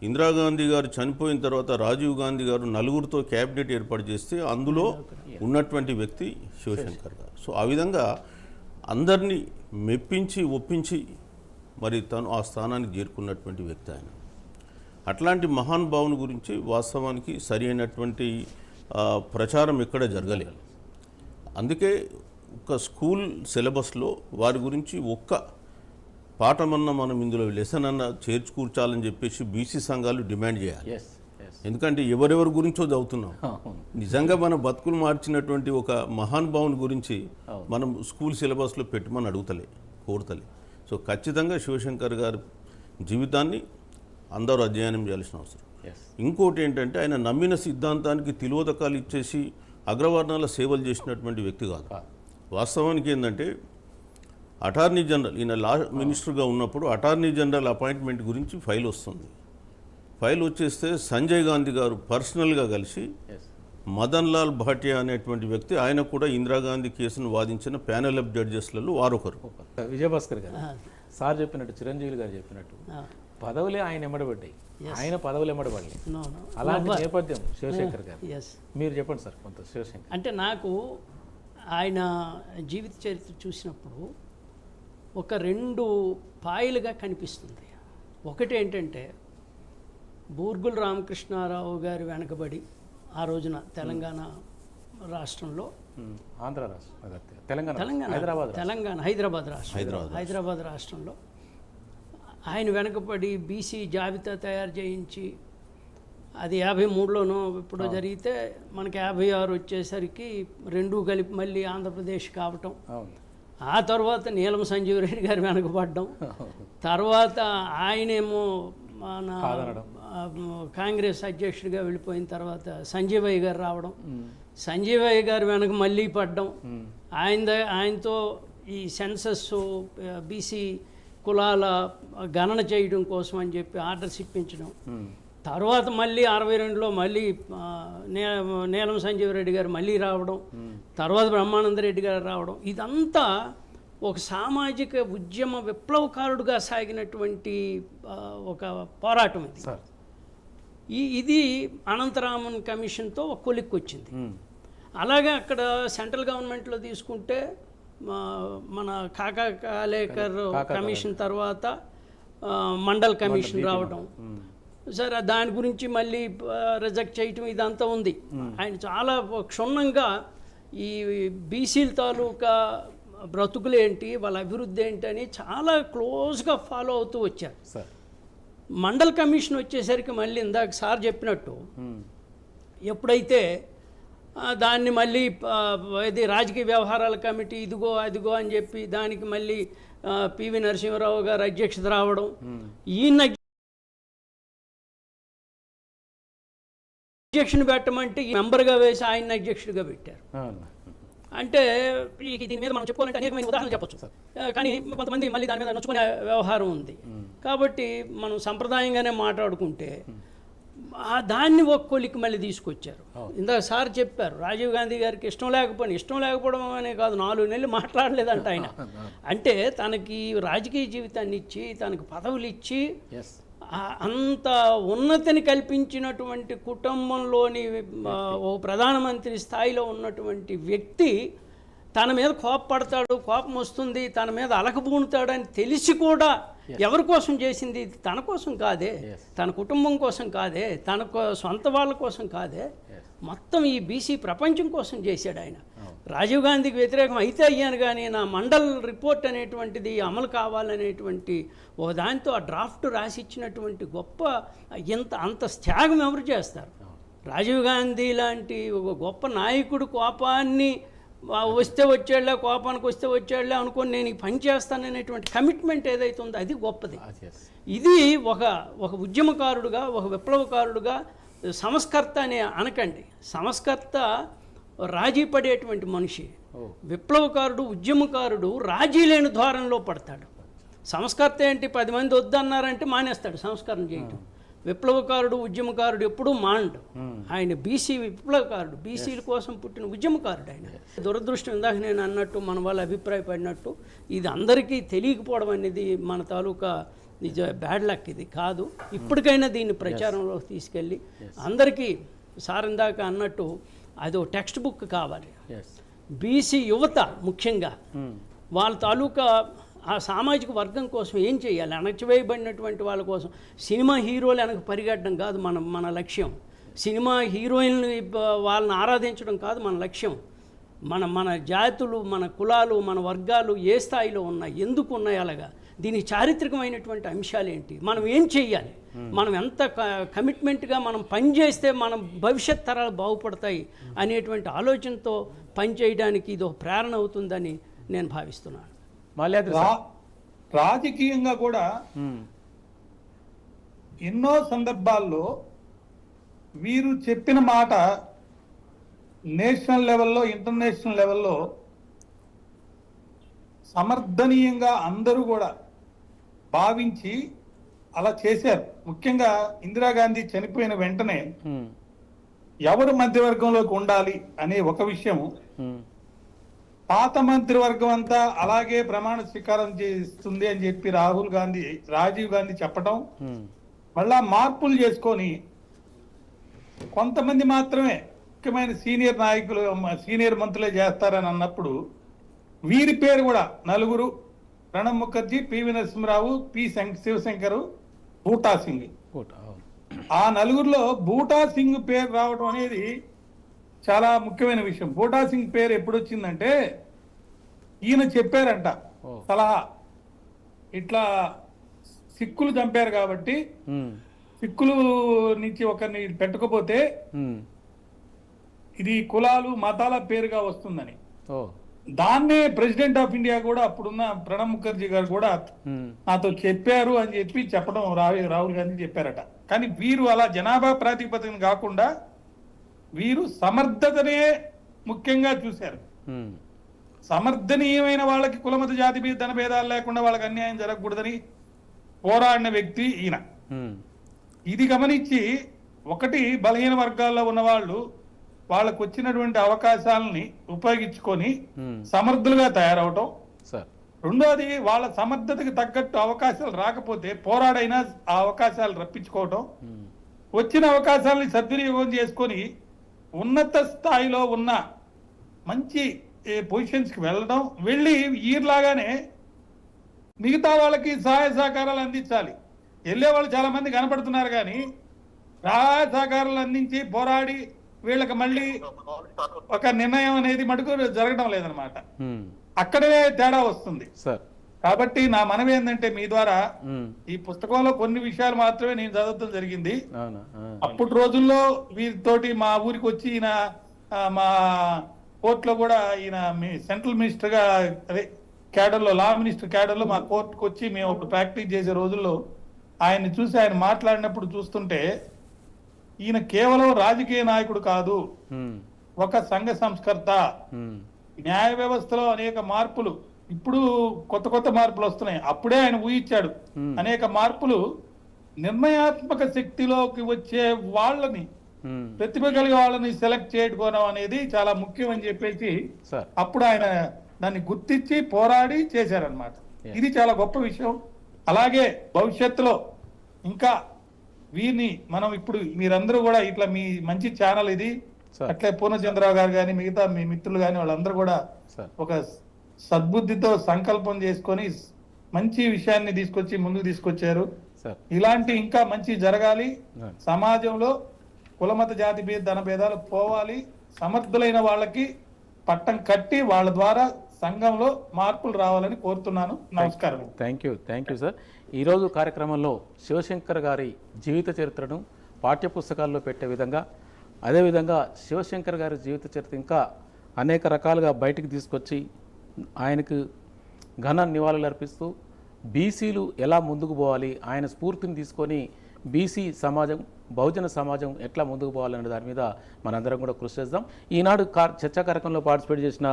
ఇందిరాగాంధీ గారు చనిపోయిన తర్వాత రాజీవ్ గాంధీ గారు 4గురితో క్యాబినెట్ ఏర్పాటు చేస్తే అందులో ఉన్నటువంటి వ్యక్తి శివశంకర్ గారు. సో ఆ విధంగా అందరినీ మెప్పించి ఒప్పించి మరి తను ఆ స్థానానికి చేరుకున్నటువంటి వ్యక్తి ఆయన. అట్లాంటి మహానుభావుని గురించి వాస్తవానికి సరి అయినటువంటి ప్రచారం ఎక్కడ జరగలేదు. అందుకే ఒక స్కూల్ సిలబస్లో వారి గురించి ఒక్క పాఠమన్నా మనం ఇందులో లెసన్ అన్న చేర్చుకూర్చాలని చెప్పేసి బీసీ సంఘాలు డిమాండ్ చేయాలి. ఎందుకంటే ఎవరెవరి గురించో చదువుతున్నాం. నిజంగా మన బతుకులు మార్చినటువంటి ఒక మహానుభావుని గురించి మనం స్కూల్ సిలబస్లో పెట్టమని కోరుతలే. సో ఖచ్చితంగా శివశంకర్ గారి జీవితాన్ని అందరూ అధ్యయనం చేయాల్సిన అవసరం. ఇంకోటి ఏంటంటే ఆయన నమ్మిన సిద్ధాంతానికి తిలోదకాలు ఇచ్చేసి అగ్రవర్ణాల సేవలు చేసినటువంటి వ్యక్తి కాదు. వాస్తవానికి ఏంటంటే అటార్నీ జనరల్, ఈయన లా మినిస్టర్గా ఉన్నప్పుడు అటార్నీ జనరల్ అపాయింట్మెంట్ గురించి ఫైల్ వస్తుంది. ఫైల్ వచ్చేస్తే సంజయ్ గాంధీ గారు పర్సనల్గా కలిసి మదన్ లాల్ భాటియా అనేటువంటి వ్యక్తి, ఆయన కూడా ఇందిరాగాంధీ కేసును వాదించిన ప్యానెల్ ఆఫ్ జడ్జెస్లలో వారొకరు. విజయభాస్కర్ గారు సార్ చెప్పినట్టు, చిరంజీవి గారు చెప్పినట్టు పదవులే ఆయన ఎమ్మడబడ్డాయి, ఆయన పదవులు ఎమ్మడబడలేదు. అలాంటి నేపథ్యం శివశంకర్ గారు. మీరు చెప్పండి సార్ కొంత శివశంకర్. అంటే నాకు ఆయన జీవిత చరిత్ర చూసినప్పుడు ఒక 2 పాయలుగా కనిపిస్తుంది. ఒకటి ఏంటంటే బూర్గుల రామకృష్ణారావు గారి వెనకబడి ఆ రోజున తెలంగాణ రాష్ట్రంలో, ఆంధ్ర రాష్ట్రం, హైదరాబాద్ రాష్ట్రంలో ఆయన వెనకబడి బీసీ జాబితా తయారు చేయించి అది 53లోనో ఎప్పుడో జరిగితే మనకి 56 వచ్చేసరికి 2 కలిపి మళ్ళీ ఆంధ్రప్రదేశ్ కావటం. ఆ తర్వాత నీలం సంజీవ్ రెడ్డి గారు వెనకబడ్డం, తర్వాత ఆయనేమో మన కాంగ్రెస్ అధ్యక్షుడిగా వెళ్ళిపోయిన తర్వాత సంజీవయ్య గారు రావడం, సంజీవయ్య గారు వెనక మళ్ళీ పడ్డం, ఆయనతో ఈ సెన్సస్ బీసీ కులాల గణన చేయడం కోసం అని చెప్పి ఆర్డర్స్ ఇప్పించడం, తర్వాత మళ్ళీ 62లో మళ్ళీ నీలం సంజీవ్ రెడ్డి గారు మళ్ళీ రావడం, తర్వాత బ్రహ్మానందరెడ్డి గారు రావడం, ఇదంతా ఒక సామాజిక ఉద్యమ విప్లవకారుడుగా సాగినటువంటి ఒక పోరాటం ఇది. ఇది అనంతరామన్ కమిషన్తో ఒక కొలిక్కి వచ్చింది. అలాగే అక్కడ సెంట్రల్ గవర్నమెంట్లో తీసుకుంటే మన కాకా కాలేకర్ కమిషన్ తర్వాత మండల్ కమిషన్ రావడం, సరే దాని గురించి మళ్ళీ రిజెక్ట్ చేయటం, ఇదంతా ఉంది. ఆయన చాలా క్షుణ్ణంగా ఈ బీసీల తాలూకా బ్రతుకులేంటి, వాళ్ళ అభివృద్ధి ఏంటి అని చాలా క్లోజ్గా ఫాలో అవుతూ వచ్చారు. సార్ మండల్ కమిషన్ వచ్చేసరికి మళ్ళీ ఇందాక సార్ చెప్పినట్టు ఎప్పుడైతే దాన్ని మళ్ళీ ఇది రాజకీయ వ్యవహారాల కమిటీ ఇదిగో అదిగో అని చెప్పి దానికి మళ్ళీ పివి నరసింహారావు గారు అధ్యక్షత రావడం, ఈయన అధ్యక్షుని పెట్టమంటే ఈ మెంబర్గా వేసి ఆయన అధ్యక్షుడిగా పెట్టారు. అంటే దీని మీద మనం చెప్పుకోవాలంటే అనేకమైన ఉదాహరణలు చెప్పొచ్చు, కానీ కొంతమంది మళ్ళీ దాని మీద నచ్చుకునే వ్యవహారం ఉంది. కాబట్టి మనం సంప్రదాయంగానే మాట్లాడుకుంటే దాన్ని ఒక్కొలికి మళ్ళీ తీసుకొచ్చారు. ఇందాక సార్ చెప్పారు, రాజీవ్ గాంధీ గారికి ఇష్టం లేకపోవడం అనే కాదు, 4 నెలలు మాట్లాడలేదంట ఆయన. అంటే తనకి రాజకీయ జీవితాన్ని ఇచ్చి, తనకు పదవులు ఇచ్చి, అంత ఉన్నతిని కల్పించినటువంటి కుటుంబంలోని ఓ ప్రధానమంత్రి స్థాయిలో ఉన్నటువంటి వ్యక్తి తన మీద కోపపడతాడు, కోపం వస్తుంది, తన మీద అలకబూనుతాడని తెలిసి కూడా ఎవరి కోసం చేసింది? తన కోసం కాదే, తన కుటుంబం కోసం కాదే, తన సొంత వాళ్ళ కోసం కాదే, మొత్తం ఈ బీసీ ప్రపంచం కోసం చేశాడు ఆయన. రాజీవ్ గాంధీకి వ్యతిరేకం అయితే అయ్యాను, కానీ నా మండల్ రిపోర్ట్ అనేటువంటిది అమలు కావాలనేటువంటి ఓ దాంతో ఆ డ్రాఫ్ట్ రాసిచ్చినటువంటి గొప్ప అంత త్యాగం ఎవరు చేస్తారు? రాజీవ్ గాంధీ లాంటి ఒక గొప్ప నాయకుడు కోపాన్ని వస్తే వచ్చేళ్ళే, కోపానికి వస్తే వచ్చేళ్ళే అనుకొని నేను ఈ పని చేస్తాననేటువంటి కమిట్మెంట్ ఏదైతే ఉందో అది గొప్పది. ఇది ఒక ఉద్యమకారుడుగా, ఒక విప్లవకారుడుగా, సంస్కర్త అని అనకండి. సంస్కర్త రాజీ పడేటువంటి మనిషి, విప్లవకారుడు, ఉద్యమకారుడు రాజీ లేని ధోరణిలో పడతాడు. సంస్కర్త ఏంటి, 10 మంది వద్దన్నారంటే మానేస్తాడు సంస్కరణ చేయటం. విప్లవకారుడు, ఉద్యమకారుడు ఎప్పుడూ మాండు. ఆయన బీసీ విప్లవకారుడు, బీసీల కోసం పుట్టిన ఉద్యమకారుడు ఆయన. దురదృష్టం, ఇందాక నేను అన్నట్టు మన వాళ్ళు అభిప్రాయపడినట్టు ఇది అందరికీ తెలియకపోవడం అనేది మన తాలూకా నిజ బ్యాడ్ లక్. ఇది కాదు, ఇప్పటికైనా దీన్ని ప్రచారంలోకి తీసుకెళ్ళి అందరికీ సార్ ఇందాక అన్నట్టు అదో టెక్స్ట్ బుక్ కావాలి. బీసీ యువత ముఖ్యంగా వాళ్ళ తాలూకా ఆ సామాజిక వర్గం కోసం ఏం చేయాలి, అణచివేయబడినటువంటి వాళ్ళ కోసం సినిమా హీరోలు వెనక పరిగెట్టడం కాదు మన లక్ష్యం. సినిమా హీరోయిన్లు వాళ్ళని ఆరాధించడం కాదు మన లక్ష్యం. మన జాతులు, మన కులాలు, మన వర్గాలు ఏ స్థాయిలో ఉన్నాయి, ఎందుకు ఉన్నాయి, అలాగా దీని చారిత్రకమైనటువంటి అంశాలు ఏంటి, మనం ఏం చెయ్యాలి, మనం ఎంత కమిట్మెంట్గా మనం పనిచేస్తే మన భవిష్యత్ తరాలు బాగుపడతాయి అనేటువంటి ఆలోచనతో పనిచేయడానికి ఇది ఒక ప్రేరణ అవుతుందని నేను భావిస్తున్నాను. రాజకీయంగా కూడా ఎన్నో సందర్భాల్లో వీరు చెప్పిన మాట నేషనల్ లెవెల్లో, ఇంటర్నేషనల్ లెవెల్లో సమర్థనీయంగా అందరూ కూడా భావించి అలా చేశారు. ముఖ్యంగా ఇందిరాగాంధీ చనిపోయిన వెంటనే ఎవరు మధ్యవర్గంలోకి ఉండాలి అనే ఒక విషయం, పాత మంత్రివర్గం అంతా అలాగే ప్రమాణ స్వీకారం చేస్తుంది అని చెప్పి రాజీవ్ గాంధీ చెప్పడం, మళ్ళా మార్పులు చేసుకొని కొంతమంది మాత్రమే ముఖ్యమైన సీనియర్ నాయకులు, సీనియర్ మంత్రులే చేస్తారని అన్నప్పుడు వీరి పేరు కూడా 4, ప్రణబ్ ముఖర్జీ, పివి నరసింహరావు, శివశంకర్, బూటా సింగ్. ఆ 4లో బూటా సింగ్ పేరు రావడం అనేది చాలా ముఖ్యమైన విషయం. బూటా సింగ్ పేరు ఎప్పుడు వచ్చిందంటే ఈయన చెప్పారంట సలహా, ఇట్లా సిక్కులు చంపారు కాబట్టి సిక్కులు నుంచి ఒకరిని పెట్టుకోపోతే ఇది కులాలు మతాల పేరుగా వస్తుందని. దాన్నే ప్రెసిడెంట్ ఆఫ్ ఇండియా కూడా అప్పుడున్న ప్రణబ్ ముఖర్జీ గారు కూడా నాతో చెప్పారు అని చెప్పి చెప్పడం రాహుల్ గాంధీ చెప్పారట. కానీ వీరు అలా జనాభా ప్రాతిపదికన కాకుండా వీరు సమర్థతనే ముఖ్యంగా చూశారు. సమర్థనీయమైన వాళ్ళకి కులమత జాతి ధన భేదాలు లేకుండా వాళ్ళకి అన్యాయం జరగకూడదని పోరాడిన వ్యక్తి ఈయన. ఇది గమనించి ఒకటి బలహీన వర్గాల్లో ఉన్న వాళ్ళు వాళ్ళకు వచ్చినటువంటి అవకాశాలని ఉపయోగించుకొని సమర్థులుగా తయారవటం, రెండోది వాళ్ళ సమర్థతకి తగ్గట్టు అవకాశాలు రాకపోతే పోరాడైనా ఆ అవకాశాలు రప్పించుకోవటం, వచ్చిన అవకాశాలని సద్వినియోగం చేసుకొని ఉన్నత స్థాయిలో ఉన్న మంచి పొజిషన్స్కి వెళ్ళడం, వెళ్ళి ఈర్లాగానే మిగతా వాళ్ళకి సహాయ సహకారాలు అందించాలి. వెళ్ళే వాళ్ళు చాలా మంది కనపడుతున్నారు, కానీ సహాయ సహకారాలు అందించి పోరాడి వీళ్ళకి మళ్ళీ ఒక నిర్ణయం అనేది మటుకు జరగడం లేదనమాట. మ్మ్. అక్కడే తేడా వస్తుంది. సార్. కాబట్టి నా మనవి ఏంటంటే మీ ద్వారా మ్మ్. ఈ పుస్తకంలో కొన్ని విషయాలు మాత్రమే నేను చదవటం జరిగింది. అవునా? అప్పుడు రోజుల్లో వీరితోటి మా ఊరికి వచ్చి ఈయన మా కోర్టులో కూడా ఈయన సెంట్రల్ మినిస్టర్ గా అదే క్యాడర్లో లా మినిస్టర్ క్యాడర్లో మా కోర్టుకు వచ్చి మేము అప్పుడు ప్రాక్టీస్ చేసే రోజుల్లో ఆయన్ని చూసి ఆయన మాట్లాడినప్పుడు చూస్తుంటే ఈయన కేవలం రాజకీయ నాయకుడు కాదు, మ్మ్. ఒక సంఘ సంస్కర్త. మ్మ్. న్యాయ వ్యవస్థలో అనేక మార్పులు, ఇప్పుడు కొత్త కొత్త మార్పులు వస్తున్నాయి, అప్పుడే ఆయన ఊహించాడు. అనేక మార్పులు నిర్ణయాత్మక శక్తిలోకి వచ్చే వాళ్ళని, మ్మ్. ప్రతిభ కలిగే వాళ్ళని సెలెక్ట్ చేయడం అనేది చాలా ముఖ్యం అని చెప్పేసి సార్. అప్పుడు ఆయన దాన్ని గుర్తించి పోరాడి చేశారనమాట. ఇది చాలా గొప్ప విషయం. అలాగే భవిష్యత్తులో ఇంకా వీరిని మనం ఇప్పుడు మీరందరూ కూడా ఇట్లా మీ మంచి ఛానల్ ఇది, సార్. అట్లే పూర్ణచంద్రరావు గారు కానీ మిగతా మీ మిత్రులు కానీ వాళ్ళందరూ కూడా సార్. ఒక సద్బుద్ధితో సంకల్పం చేసుకొని మంచి విషయాన్ని తీసుకొచ్చి ముందుకు తీసుకొచ్చారు. సార్. ఇలాంటి ఇంకా మంచి జరగాలి. అవును. సమాజంలో కులమత జాతి ధన భేదాలు పోవాలి. సమర్థులైన వాళ్ళకి పట్టం కట్టి వాళ్ళ ద్వారా సంఘంలో మార్పులు రావాలని కోరుతున్నాను. నమస్కారం. Thank you sir. ఈరోజు కార్యక్రమంలో శివశంకర్ గారి జీవిత చరిత్రను పాఠ్యపుస్తకాల్లో పెట్టే విధంగా, అదేవిధంగా శివశంకర్ గారి జీవిత చరిత్ర ఇంకా అనేక రకాలుగా బయటికి తీసుకొచ్చి ఆయనకు ఘన నివాళులు అర్పిస్తూ బీసీలు ఎలా ముందుకు పోవాలి, ఆయన స్ఫూర్తిని తీసుకొని బీసీ సమాజం, బహుజన సమాజం ఎట్లా ముందుకు పోవాలనే దాని మీద మనందరం కూడా కృషి చేద్దాం. ఈనాడు చర్చా కార్యక్రమంలో పార్టిసిపేట్ చేసిన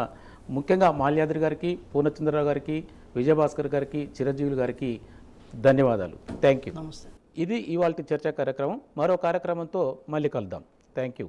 ముఖ్యంగా మాల్యాద్రి గారికి, పూర్ణచంద్రరావు గారికి, విజయభాస్కర్ గారికి, చిరంజీవులు గారికి ధన్యవాదాలు. Thank you. నమస్తే. ఇది ఇవాళ చర్చా కార్యక్రమం. మరో కార్యక్రమంతో మళ్ళీ కలుద్దాం. Thank you.